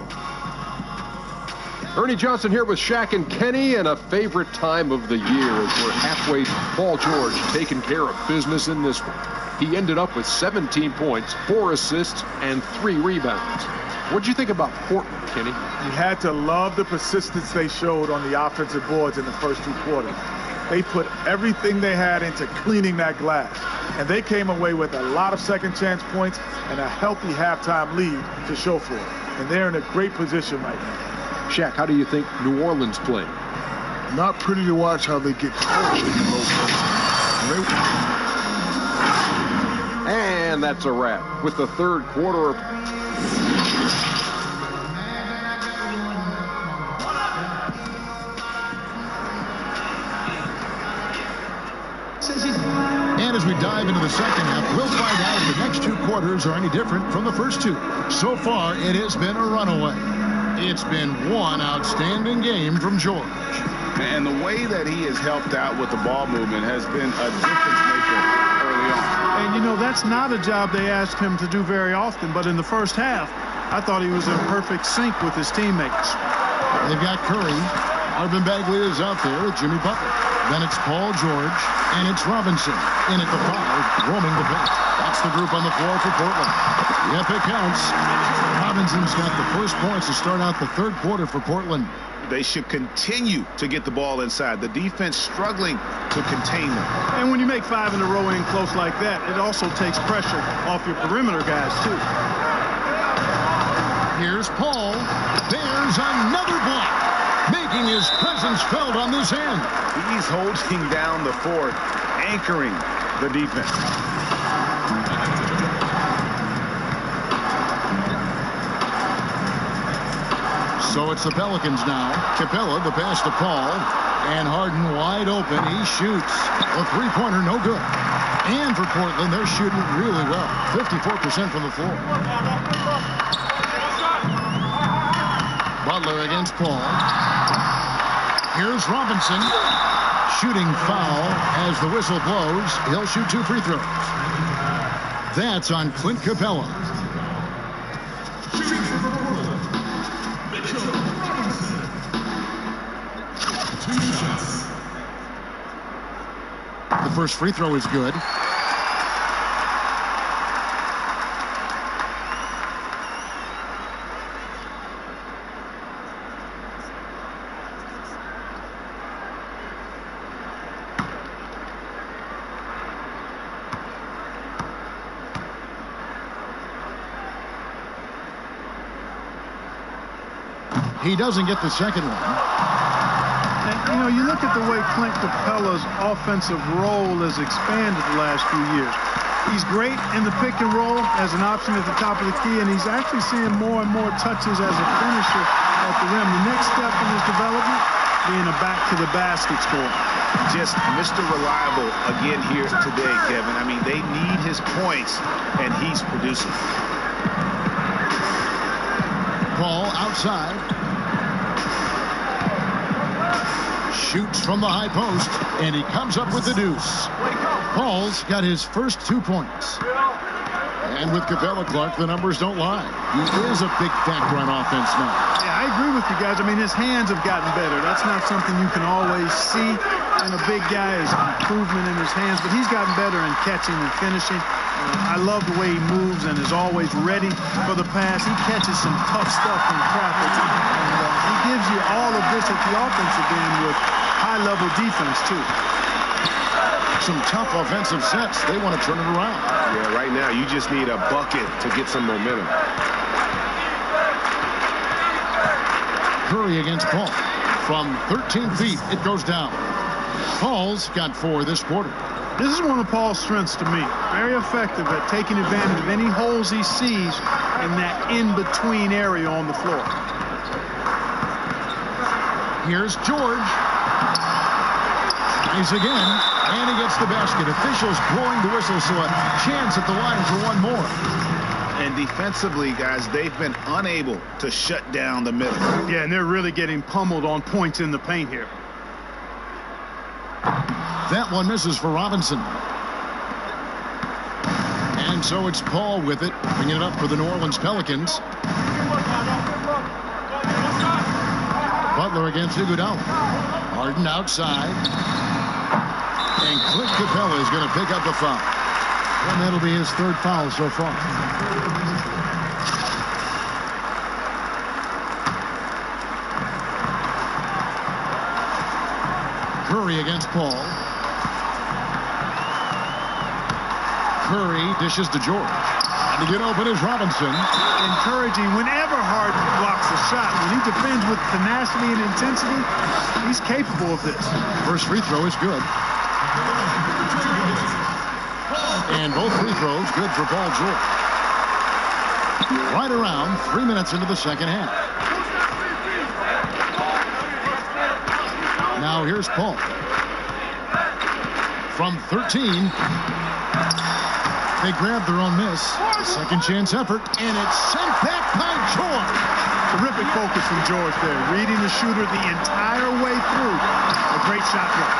Ernie Johnson here with Shaq and Kenny, and a favorite time of the year as we're halfway through. Paul George taking care of business in this one. He ended up with 17 points, 4 assists, and 3 rebounds. What'd you think about Portland, Kenny? You had to love the persistence they showed on the offensive boards in the first 2 quarters. They put everything they had into cleaning that glass. And they came away with a lot of second chance points and a healthy halftime lead to show for it. And they're in a great position right now. Shaq, how do you think New Orleans played? Not pretty to watch how they get torched in low post. And that's a wrap with the third quarter. And as we dive into the second half, we'll find out if the next 2 quarters are any different from the first 2. So far, it has been a runaway. It's been one outstanding game from George. And the way that he has helped out with the ball movement has been a difference maker early on. And, you know, that's not a job they asked him to do very often. But in the first half, I thought he was in perfect sync with his teammates. They've got Curry. Marvin Bagley is out there with Jimmy Butler. Then it's Paul George, and it's Robinson in at the 5, roaming the paint. That's the group on the floor for Portland. Yep, it counts. Robinson's got the first points to start out the third quarter for Portland. They should continue to get the ball inside. The defense struggling to contain them. And when you make 5 in a row in close like that, it also takes pressure off your perimeter guys, too. Here's Paul. There's another block, making his presence felt on this end. He's holding down the fort, anchoring the defense. So it's the Pelicans now. Capella, the pass to Paul. And Harden wide open. He shoots. A 3-pointer, no good. And for Portland, they're shooting really well. 54% from the floor. Butler against Paul. Here's Robinson. Shooting foul as the whistle blows. He'll shoot 2 free throws. That's on Clint Capella. The first free throw is good. He doesn't get the second one. And, you know, you look at the way Clint Capella's offensive role has expanded the last few years. He's great in the pick and roll as an option at the top of the key, and he's actually seeing more and more touches as a finisher at the rim. The next step in his development being a back-to-the-basket scorer. Just Mr. Reliable again here today, Kevin. I mean, they need his points, and he's producing. Paul outside. Shoots from the high post, and he comes up with the deuce. Paul's got his first 2 points. And with Capella, Clark, the numbers don't lie. He is a big factor on offense now. Yeah, I agree with you guys. I mean, his hands have gotten better. That's not something you can always see. And a big guy is improvement in his hands, but he's gotten better in catching and finishing. I love the way he moves and is always ready for the pass. He catches some tough stuff in traffic. And he gives you all of this at the offensive end with high-level defense, too. Some tough offensive sets. They want to turn it around. Yeah, right now you just need a bucket to get some momentum. Curry against Paul. From 13 feet, it goes down. Paul's got 4 this quarter. This is one of Paul's strengths to me. Very effective at taking advantage of any holes he sees in that in-between area on the floor. Here's George. Tries again, and he gets the basket. Officials blowing the whistle, so a chance at the line for one more. And defensively, guys, they've been unable to shut down the middle. Yeah, and they're really getting pummeled on points in the paint here. That one misses for Robinson. And so it's Paul with it, bringing it up for the New Orleans Pelicans. Butler against Iguodala. Harden outside. And Clint Capella is going to pick up the foul. And that'll be his third foul so far. Curry against Paul. Curry dishes to George. And to get open is Robinson. Encouraging whenever Harden blocks a shot. When he defends with tenacity and intensity, he's capable of this. First free throw is good. And both free throws good for Paul George. Right around 3 minutes into the second half. Now here's Paul. From 13. They grab their own miss. A second chance effort. And it's sent back by George. Terrific focus from George there. Reading the shooter the entire way through. A great shot block.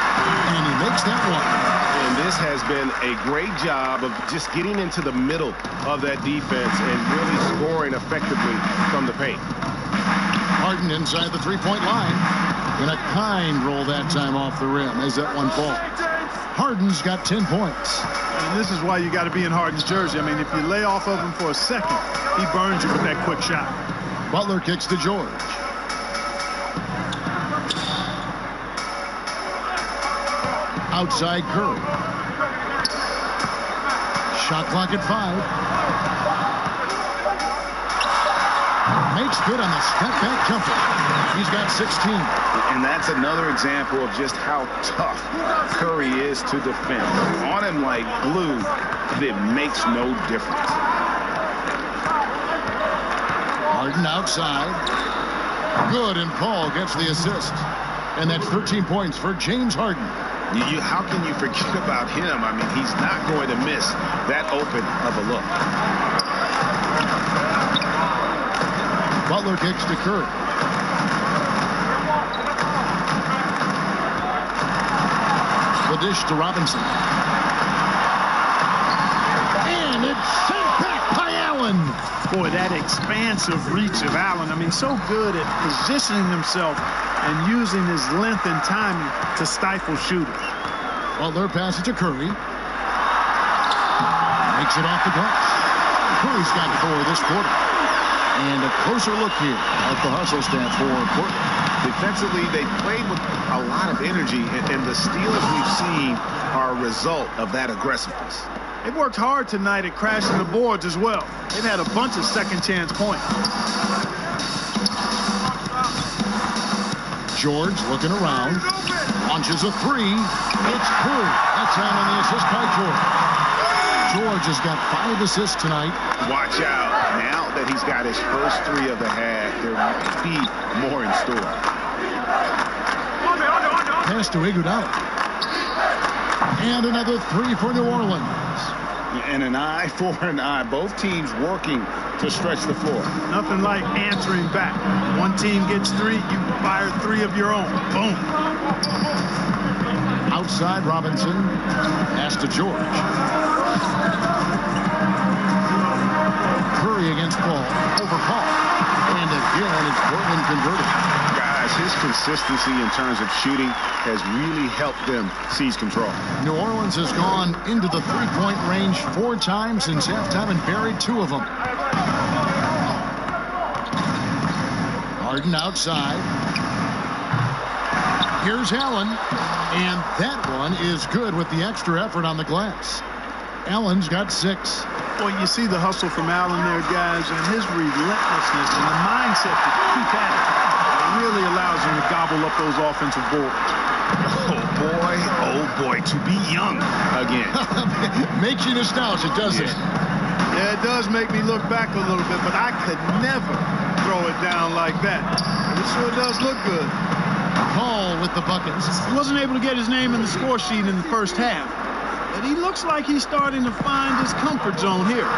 And he makes that one. And this has been a great job of just getting into the middle of that defense and really scoring effectively from the paint. Harden inside the three-point line. And a kind roll that time off the rim as that one falls. Harden's got 10 points. And this is why you got to be in Harden's jersey. I mean, if you lay off of him for a second, he burns you with that quick shot. Butler kicks to George. Outside Curry. Shot clock at 5. Makes good on the step-back jumper. He's got 16. And that's another example of just how tough Curry is to defend. On him like glue, it makes no difference. Harden outside. Good, and Paul gets the assist. And that's 13 points for James Harden. How can you forget about him? I mean, he's not going to miss that open of a look. Butler kicks to Curry. The dish to Robinson. And it's sent back by Allen. Boy, that expansive reach of Allen. I mean, so good at positioning himself and using his length and timing to stifle shooters. Butler passes to Curry. Makes it off the glass. Curry's got 4 this quarter. And a closer look here at the hustle stat for Portland. Defensively, they played with a lot of energy, and the steals we've seen are a result of that aggressiveness. They've worked hard tonight at crashing the boards as well. They've had a bunch of second chance points. George looking around. Launches a 3. It's Curry. That's on the assist by George. George has got 5 assists tonight. Watch out. Now that he's got his first 3 of the half, there might be more in store. Pass to Iguodala. And another 3 for New Orleans. And an eye for an eye. Both teams working to stretch the floor. Nothing like answering back. One team gets 3, you fire 3 of your own. Boom. Outside Robinson. Pass to George. Curry against Paul. Over Paul. And again, it's Portland converted. Guys, his consistency in terms of shooting has really helped them seize control. New Orleans has gone into the three-point range 4 times since halftime and buried 2 of them. Harden outside. Here's Allen. And that one is good with the extra effort on the glass. Allen's got 6. Well, you see the hustle from Allen there, guys, and his relentlessness and the mindset to keep at it. It really allows him to gobble up those offensive boards. Oh boy, to be young again. Makes you nostalgic, doesn't it? Yeah, it does make me look back a little bit, but I could never throw it down like that. But it sure does look good. Paul with the buckets. He wasn't able to get his name in the score sheet in the first half. But he looks like he's starting to find his comfort zone here.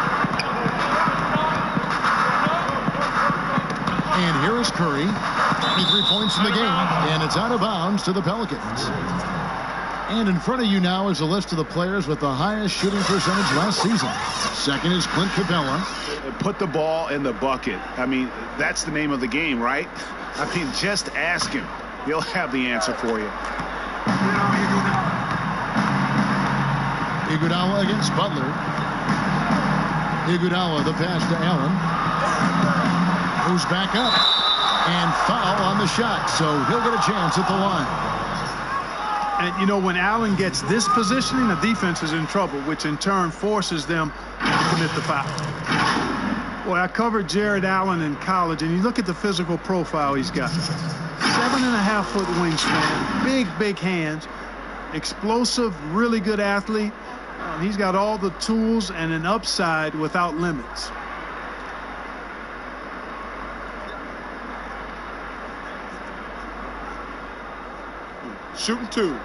And here is Curry. 23 points in the game. And it's out of bounds to the Pelicans. And in front of you now is a list of the players with the highest shooting percentage last season. Second is Clint Capella. Put the ball in the bucket. I mean, that's the name of the game, right? I mean, just ask him. He'll have the answer for you. Iguodala against Butler. Iguodala, the pass to Allen. Who's back up. And foul on the shot, so he'll get a chance at the line. And, you know, when Allen gets this positioning, the defense is in trouble, which in turn forces them to commit the foul. Boy, I covered Jared Allen in college, and you look at the physical profile he's got. 7.5-foot wingspan, big hands, explosive, really good athlete. He's got all the tools and an upside without limits. Shooting 2.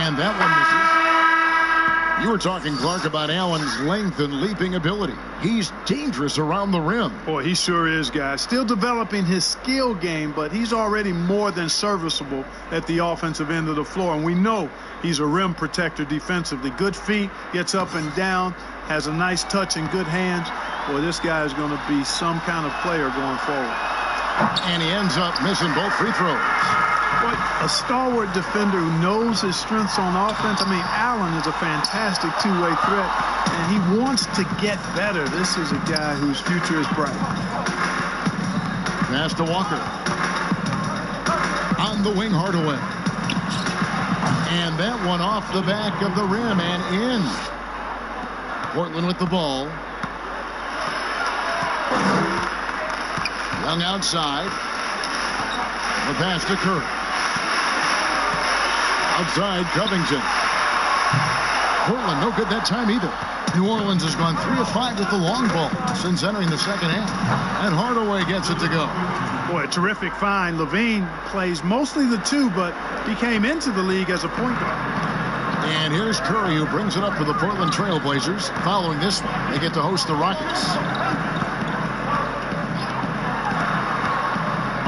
And that one misses. You were talking, Clark, about Allen's length and leaping ability. He's dangerous around the rim. Boy, he sure is, guys. Still developing his skill game, but he's already more than serviceable at the offensive end of the floor. And we know he's a rim protector defensively. Good feet, gets up and down, has a nice touch and good hands. Boy, this guy is going to be some kind of player going forward. And he ends up missing both free throws. But a stalwart defender who knows his strengths on offense. I mean, Allen is a fantastic two-way threat, and he wants to get better. This is a guy whose future is bright. Pass to Walker. On the wing, Hardaway. And that one off the back of the rim and in. Portland with the ball. Young outside. The pass to Curry. Outside, Covington. Portland, no good that time either. New Orleans has gone 3 of 5 with the long ball since entering the second half. And Hardaway gets it to go. Boy, a terrific find. Levine plays mostly the 2, but he came into the league as a point guard. And here's Curry, who brings it up for the Portland Trail Blazers. Following this one, they get to host the Rockets.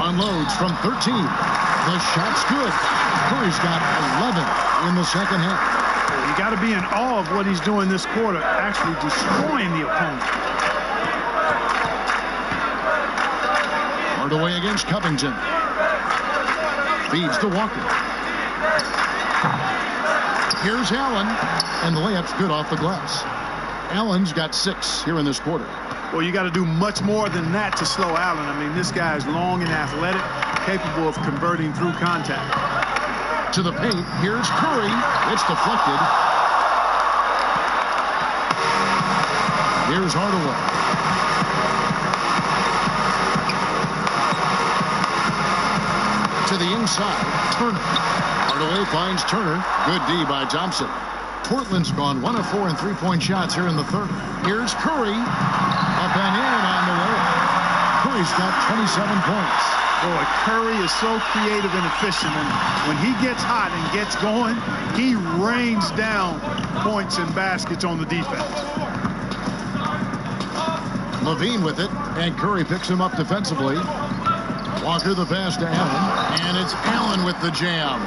Unloads from 13. The shot's good. Curry's got 11 in the second half. You got to be in awe of what he's doing this quarter, actually destroying the opponent. Hardaway against Covington. Feeds to Walker. Here's Allen, and the layup's good off the glass. Allen's got 6 here in this quarter. Well, you got to do much more than that to slow Allen. I mean, this guy is long and athletic, capable of converting through contact. To the paint, here's Curry. It's deflected. Here's Hardaway. To the inside, Turner. Hardaway finds Turner. Good D by Thompson. Portland's gone 1 of 4 in three-point shots here in the third. Here's Curry. Up and in on the way. Curry's got 27 points. Boy, Curry is so creative and efficient, and when he gets hot and gets going, he rains down points and baskets on the defense. Levine with it, and Curry picks him up defensively. Walker the pass to Allen, and it's Allen with the jam.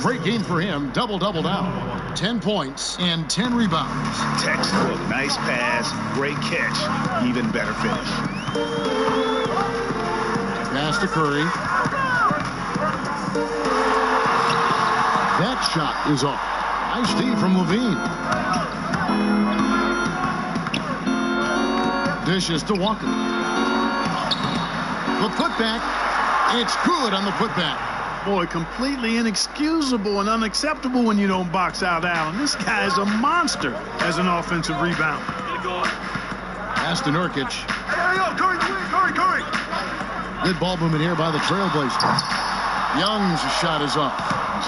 Great game for him, double-double now. 10 points and 10 rebounds. Textbook, nice pass, great catch, even better finish. Pass to Curry. That shot is off. Nice D from Levine. Dishes to Walker. The putback. It's good on the putback. Boy, completely inexcusable and unacceptable when you don't box out Allen. This guy is a monster as an offensive rebounder. Pass to Nurkic. Curry. Good ball movement here by the Trailblazers. Young's shot is off.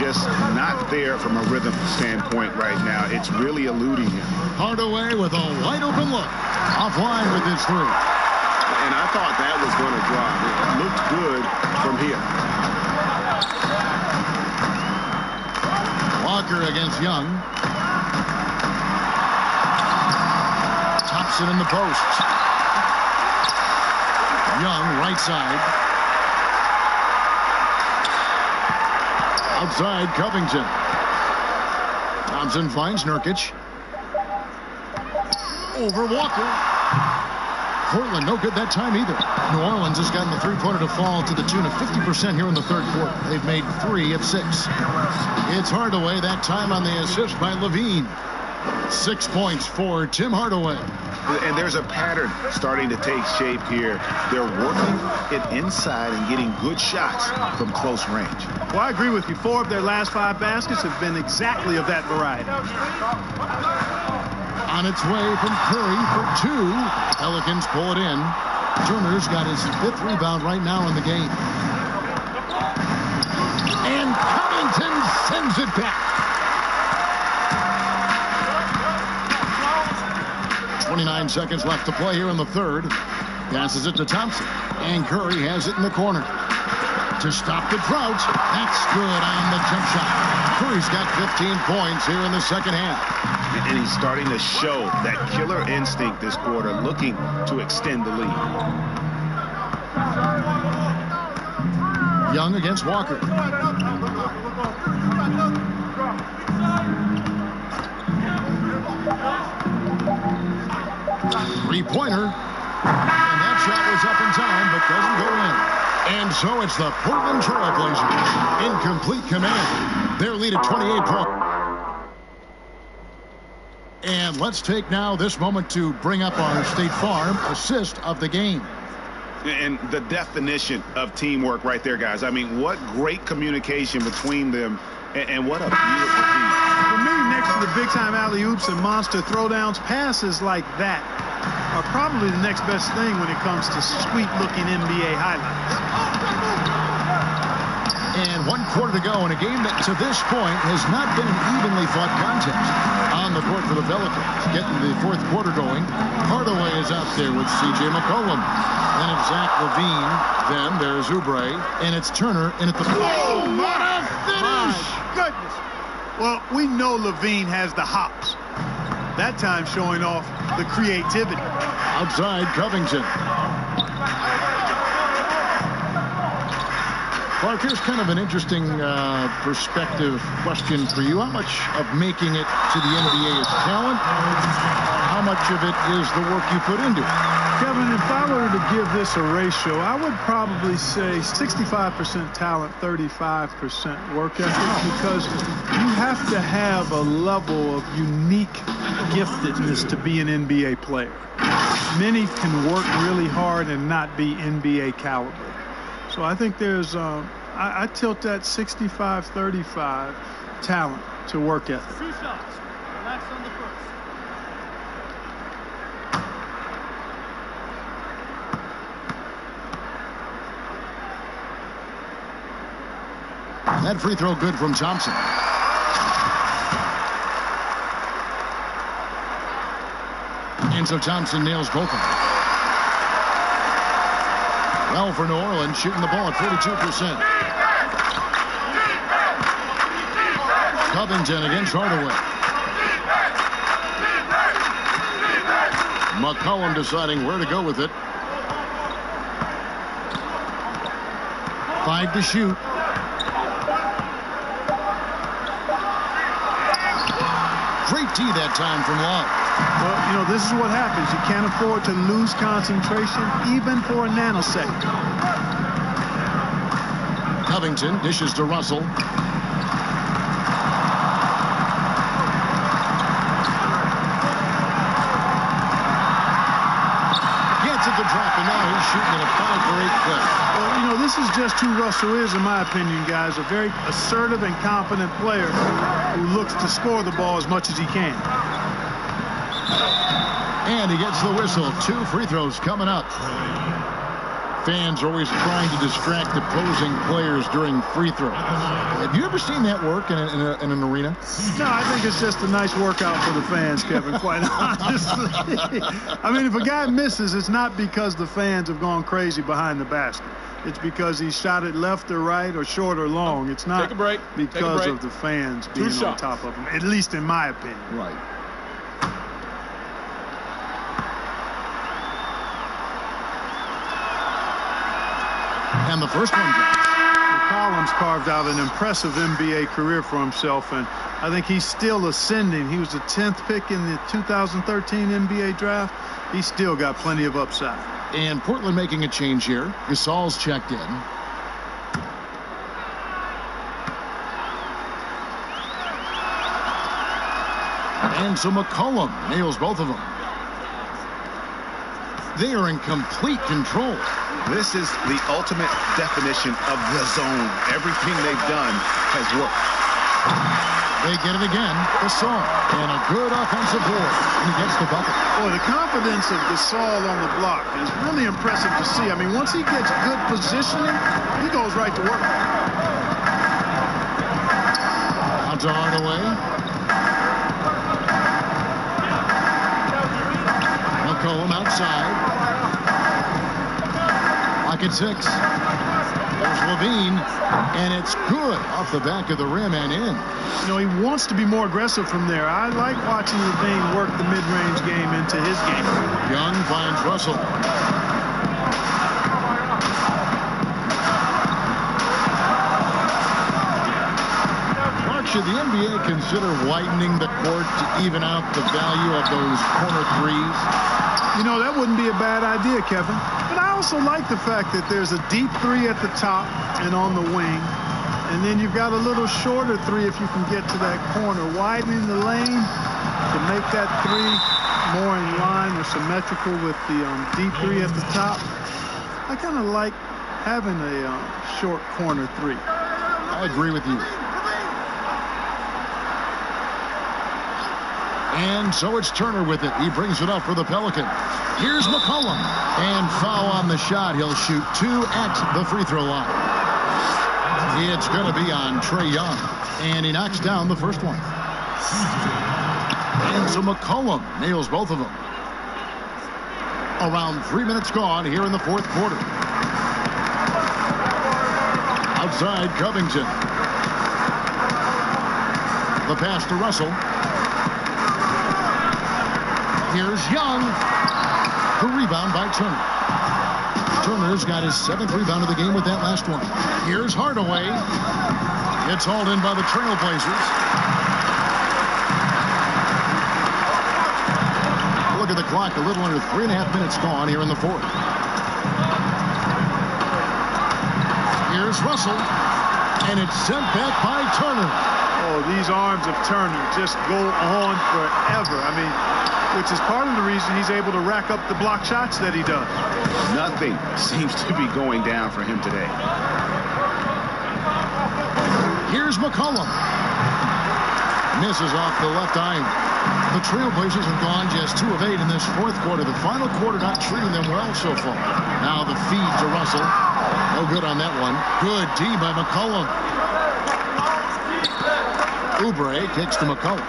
Just not there from a rhythm standpoint right now. It's really eluding him. Hardaway with a wide open look. Offline with his 3. And I thought that was going to drive. It looked good from here. Walker against Young. Top Thompson in the post. Young, right side. Outside, Covington. Thompson finds Nurkic. Over Walker. Portland, no good that time either. New Orleans has gotten the three-pointer to fall to the tune of 50% here in the third quarter. They've made 3 of 6. It's Hardaway that time on the assist by Levine. 6 points for Tim Hardaway. And there's a pattern starting to take shape here. They're working it inside and getting good shots from close range. Well, I agree with you. 4 of their last 5 baskets have been exactly of that variety. On its way from Curry for 2. Pelicans pull it in. Turner's got his 5th rebound right now in the game. And Covington sends it back. 29 seconds left to play here in the third. Passes it to Thompson. And Curry has it in the corner. To stop the drought. That's good on the jump shot. Curry's got 15 points here in the second half. And he's starting to show that killer instinct this quarter, looking to extend the lead. Young against Walker. Three-pointer. And that shot was up in time, but doesn't go in. And so it's the Portland Trailblazers in complete command. Their lead at 28 points. And let's take now this moment to bring up our State Farm assist of the game. And the definition of teamwork right there, guys. I mean, what great communication between them, and what a beautiful team. For me, next to the big-time alley-oops and monster throwdowns, passes like that are probably the next best thing when it comes to sweet-looking NBA highlights. And 1 quarter to go in a game that to this point has not been an evenly fought contest. On the court for the Pelicans, getting the fourth quarter going. Hardaway is out there with C.J. McCollum. Then it's Zach Levine. Then there's Oubre. And it's Turner in at the... Oh, what a finish! My goodness. Well, we know Levine has the hops. That time showing off the creativity. Outside, Covington. Clark, here's kind of an interesting perspective question for you. How much of making it to the NBA is talent? How much of it is the work you put into it? Kevin, if I were to give this a ratio, I would probably say 65% talent, 35% work ethic, because you have to have a level of unique giftedness to be an NBA player. Many can work really hard and not be NBA caliber. So I think there's, I tilt that 65-35 talent to work ethic. 2 shots. Relax on the first. That free throw good from Thompson. And so Thompson nails both of them. Well, for New Orleans, shooting the ball at 42%. Covington against Hardaway. McCollum deciding where to go with it. 5 to shoot. Great tee that time from Love. Well, you know, this is what happens. You can't afford to lose concentration, even for a nanosecond. Covington dishes to Russell. Gets it to drop, and now he's shooting at a 5-for-8 clip. Well, you know, this is just who Russell is, in my opinion, guys. A very assertive and confident player who looks to score the ball as much as he can. And he gets the whistle. 2 free throws coming up. Fans are always trying to distract opposing players during free throws. Have you ever seen that work in an arena? No, I think it's just a nice workout for the fans, Kevin, quite honestly. I mean, if a guy misses, it's not because the fans have gone crazy behind the basket. It's because he shot it left or right or short or long. It's not because of the fans being on top of him, at least in my opinion. Right. And the first one drops. McCollum's carved out an impressive NBA career for himself, and I think he's still ascending. He was the 10th pick in the 2013 NBA draft. He's still got plenty of upside. And Portland making a change here. Gasol's checked in. And so McCollum nails both of them. They are in complete control. This is the ultimate definition of the zone. Everything they've done has worked. They get it again. Gasol. And a good offensive board. And he gets the bucket. Boy, the confidence of Gasol on the block is really impressive to see. I mean, once he gets good positioning, he goes right to work. Out to Hardaway. McCollum outside. Pocket 6. There's Levine, and it's good off the back of the rim and in. You know, he wants to be more aggressive from there. I like watching Levine work the mid-range game into his game. Young finds Russell. Mark, should the NBA consider widening the court to even out the value of those corner threes? You know, that wouldn't be a bad idea, Kevin. But I also like the fact that there's a deep three at the top and on the wing. And then you've got a little shorter three if you can get to that corner. Widening the lane to make that three more in line or symmetrical with the deep three at the top. I kind of like having a short corner three. I agree with you. And so it's Turner with it. He brings it up for the Pelicans. Here's McCollum. And foul on the shot. He'll shoot 2 at the free throw line. It's going to be on Trae Young. And he knocks down the first one. And so McCollum nails both of them. Around 3 minutes gone here in the fourth quarter. Outside Covington. The pass to Russell. Here's Young. The rebound by Turner. Turner's got his 7th rebound of the game with that last one. Here's Hardaway. It's hauled in by the Trailblazers. Look at the clock. A little under 3.5 minutes gone here in the fourth. Here's Russell. And it's sent back by Turner. Oh, these arms of Turner just go on forever. I mean, which is part of the reason he's able to rack up the block shots that he does. Nothing seems to be going down for him today. Here's McCollum. Misses off the left iron. The Trailblazers have gone just 2 of 8 in this fourth quarter. The final quarter not treating them well so far. Now the feed to Russell. No good on that one. Good D by McCollum. Oubre kicks to McCollum.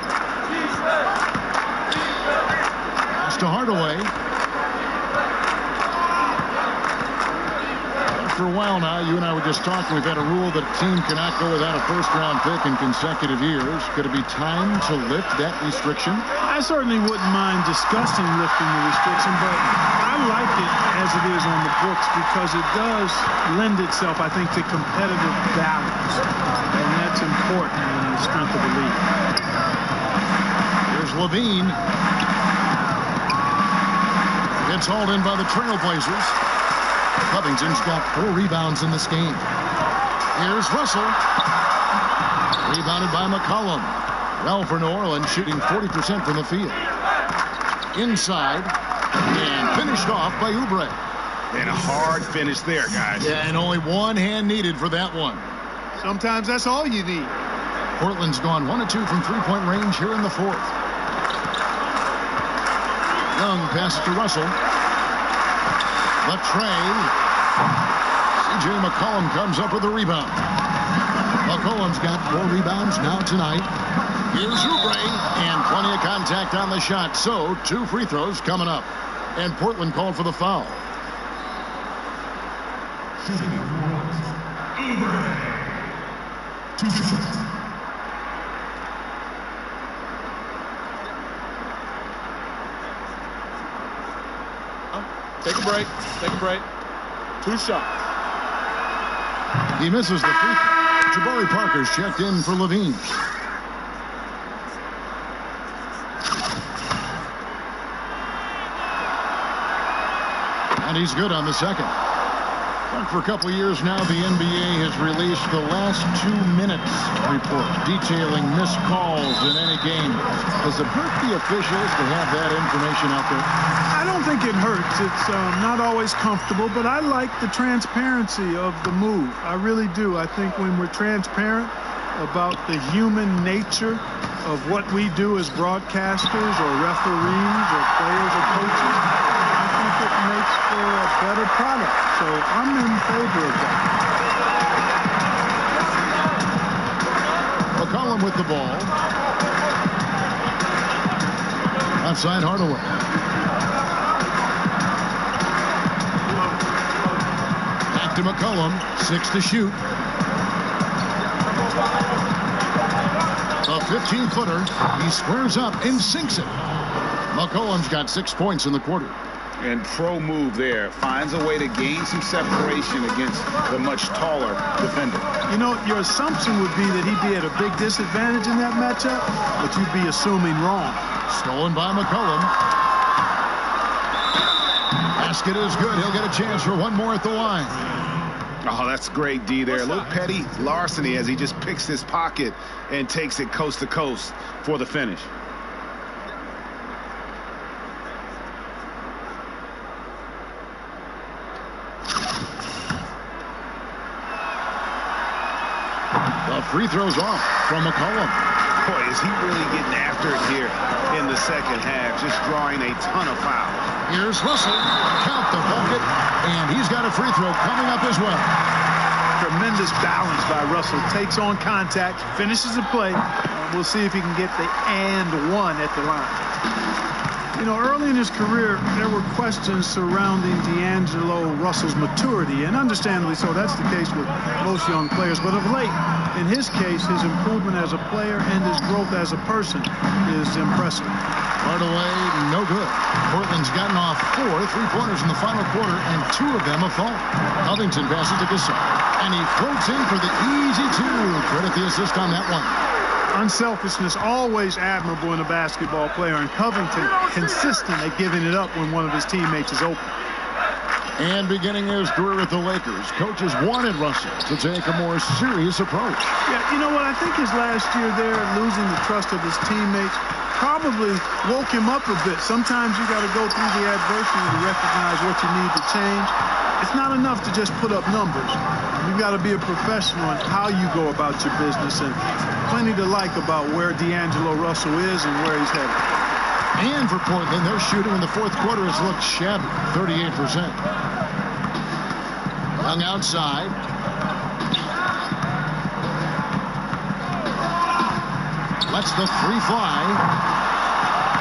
To Hardaway. For a while now, you and I were just talking, we've had a rule that a team cannot go without a first-round pick in consecutive years. Could it be time to lift that restriction? I certainly wouldn't mind discussing lifting the restriction, but I like it as it is on the books because it does lend itself, I think, to competitive balance. And that's important in the strength of the league. Here's Levine. It's hauled in by the Trailblazers. Covington's got 4 rebounds in this game. Here's Russell. Rebounded by McCollum. Well for New Orleans, shooting 40% from the field. Inside. And finished off by Oubre. And a hard finish there, guys. Yeah, and only one hand needed for that one. Sometimes that's all you need. Portland's gone 1 of 2 from three-point range here in the fourth. Young passes to Russell. The Trae. C.J. McCollum comes up with a rebound. McCollum's got 4 rebounds now tonight. Here's Oubre, and plenty of contact on the shot. So 2 free throws coming up. And Portland called for the foul. Take a break. Take a break. 2 shots. He misses the free throw. Jabari Parker's checked in for Levine. And he's good on the second. But for a couple of years now, the NBA has released the last 2 minutes report detailing missed calls in any game. Does it hurt the officials to have that information out there? I don't think it hurts. It's not always comfortable, but I like the transparency of the move. I really do. I think when we're transparent about the human nature of what we do as broadcasters or referees or players or coaches, I think it makes for a better product. So I'm in favor of that. McCollum with the ball. Outside Hardaway. Back to McCollum. 6 to shoot. A 15-footer. He squares up and sinks it. McCollum's got 6 points in the quarter. And pro move there. Finds a way to gain some separation against the much taller defender. You know, your assumption would be that he'd be at a big disadvantage in that matchup, but you'd be assuming wrong. Stolen by McCollum. Basket is good. He'll get a chance for one more at the line. Oh, that's great, D there. A little petty larceny as he just picks his pocket and takes it coast to coast for the finish. The free throws off from McCollum. Boy, is he really getting after it here in the second half, just drawing a ton of fouls. Here's Russell. Count the bucket, and he's got a free throw coming up as well. Tremendous balance by Russell. Takes on contact, finishes the play. We'll see if he can get the and one at the line. You know, early in his career, there were questions surrounding D'Angelo Russell's maturity, and understandably so. That's the case with most young players. But of late, in his case, his improvement as a player and his growth as a person is impressive. Hardaway, no good. Portland's gotten off 4 3-pointers in the final quarter, and 2 of them have fallen. Covington passes to Gasol, and he floats in for the easy 2. Credit the assist on that one. Unselfishness, always admirable in a basketball player, and Covington consistent at giving it up when one of his teammates is open. And beginning his career at the Lakers, coaches wanted Russell to take a more serious approach. Yeah, you know what? I think his last year there, losing the trust of his teammates, probably woke him up a bit. Sometimes you got to go through the adversity to recognize what you need to change. It's not enough to just put up numbers. You've got to be a professional in how you go about your business, and plenty to like about where D'Angelo Russell is and where he's headed. And for Portland, their shooting in the fourth quarter has looked shabby, 38%. Young outside. Lets the three fly.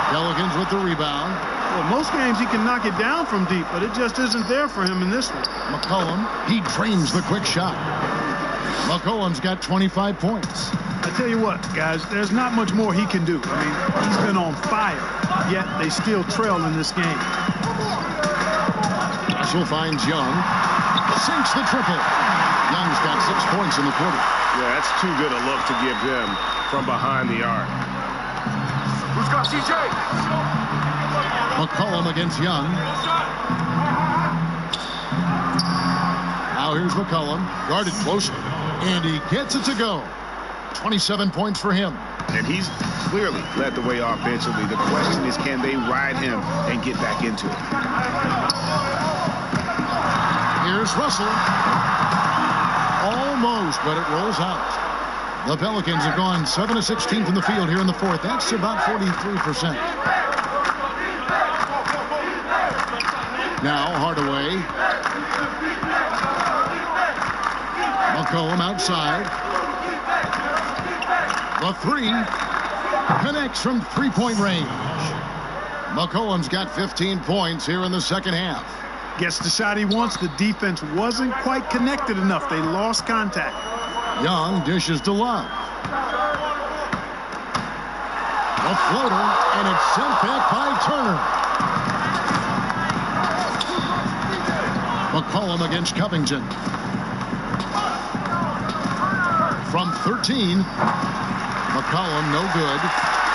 Pelicans with the rebound. Well, most games he can knock it down from deep, but it just isn't there for him in this one. McCollum, he drains the quick shot. McCollum's got 25 points. I tell you what, guys, there's not much more he can do. I mean, he's been on fire, yet they still trail in this game. Russell finds Young. Sinks the triple. Young's got 6 points in the quarter. Yeah, that's too good a look to give him from behind the arc. Who's got CJ? McCollum against Young. Now here's McCollum, guarded closely, and he gets it to go. 27 points for him. And he's clearly led the way offensively. The question is, can they ride him and get back into it? Here's Russell. Almost, but it rolls out. The Pelicans have gone 7 of 16 from the field here in the fourth. That's about 43%. Now Hardaway. McCollum outside. The three connects from three-point range. McCollum's got 15 points here in the second half. Gets the shot he wants. The defense wasn't quite connected enough. They lost contact. Young dishes to Love. A floater, and it's sent back by Turner. McCollum against Covington. from 13. McCollum, no good.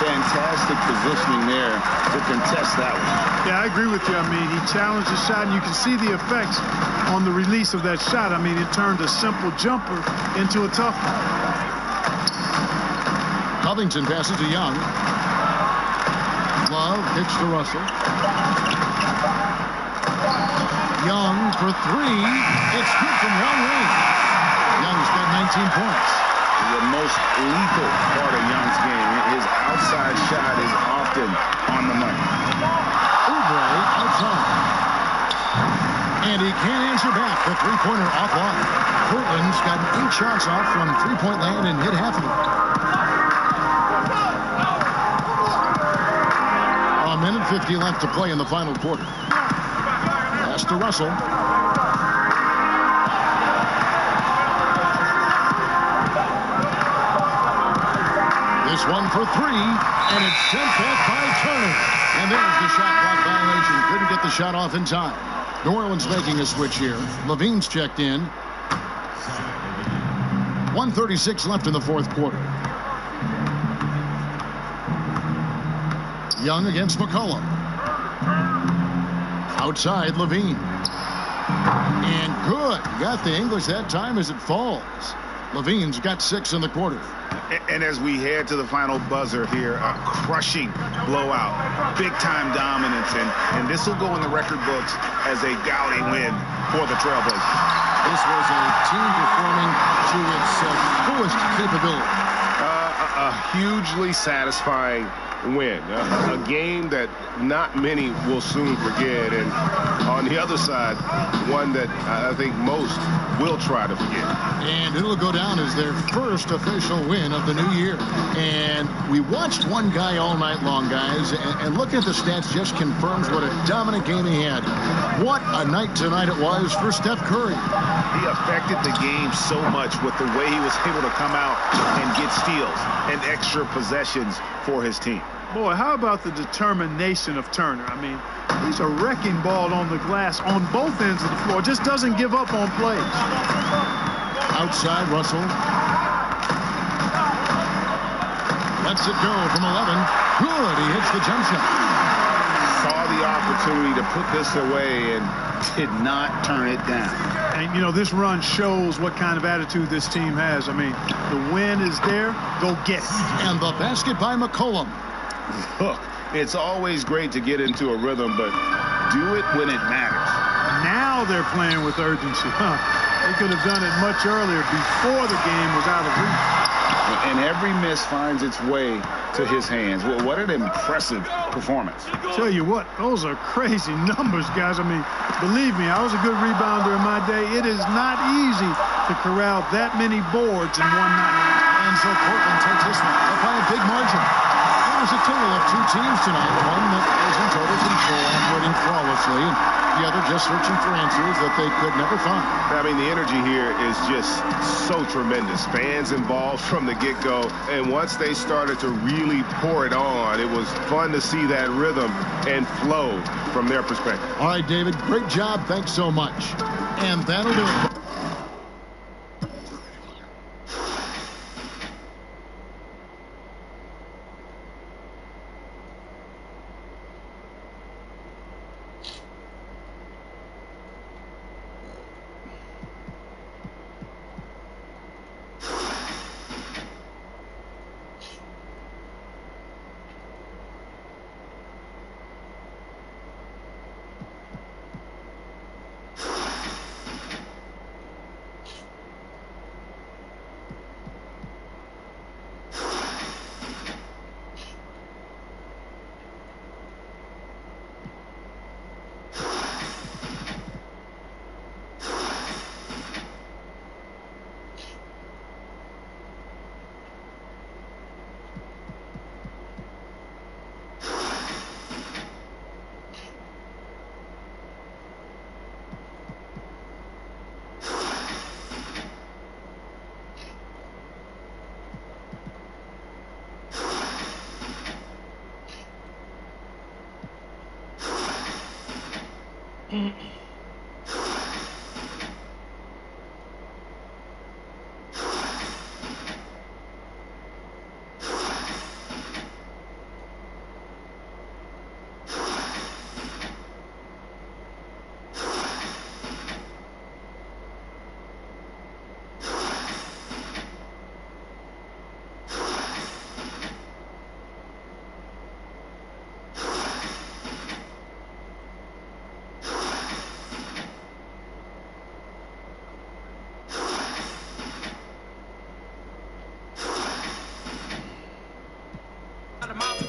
Fantastic positioning there to contest that one. Yeah, I agree with you. I mean, he challenged the shot, and you can see the effects on the release of that shot. I mean, it turned a simple jumper into a tough one. Covington passes to Young. Love, pitch to Russell. Young for three. It's good from long range. Young's got 19 points. The most lethal part of Young's game. His outside shot is often on the money. Oubre outside. And he can't answer back. The three-pointer offline. Portland's gotten 8 shots off from three-point land and hit half of them. A minute 50 left to play in the final quarter. Pass to Russell. This one for three, and it's sent back by Turner. And there's the shot clock violation. Couldn't get the shot off in time. New Orleans making a switch here. Levine's checked in. 1:36 left in the fourth quarter. Young against McCollum. Outside, Levine. And good. Got the English that time as it falls. Levine's got 6 in the quarter. And as we head to the final buzzer here, a crushing blowout, big-time dominance, and this will go in the record books as a gaudy win for the Trailblazers. This was a team performing to its fullest capability. A hugely satisfying win. A game that not many will soon forget, and on the other side, one that I think most will try to forget. And it'll go down as their first official win of the new year. And we watched one guy all night long, guys, and looking at the stats just confirms what a dominant game he had. What a night tonight it was for Steph Curry. He affected the game so much with the way he was able to come out and get steals and extra possessions for his team. Boy, how about the determination of Turner? I mean, he's a wrecking ball on the glass on both ends of the floor. Just doesn't give up on plays. Outside, Russell. Lets it go from 11. Good, he hits the jump shot. Saw the opportunity to put this away and did not turn it down. And, you know, this run shows what kind of attitude this team has. I mean, the win is there. Go get it. And the basket by McCollum. Look, it's always great to get into a rhythm, but do it when it matters. Now they're playing with urgency. They could have done it much earlier before the game was out of reach. And every miss finds its way to his hands. Well, what an impressive performance. Tell you what, those are crazy numbers, guys. I mean, believe me, I was a good rebounder in my day. It is not easy to corral that many boards in one night. And so Portland takes this one up by a big margin. There's a total of 2 teams tonight. One that is in total control, operating flawlessly, and the other just searching for answers that they could never find. I mean, the energy here is just so tremendous. Fans involved from the get-go, and once they started to really pour it on, it was fun to see that rhythm and flow from their perspective. All right, David, great job. Thanks so much. And that'll do it.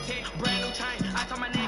tech, brand new chain. I told my nigga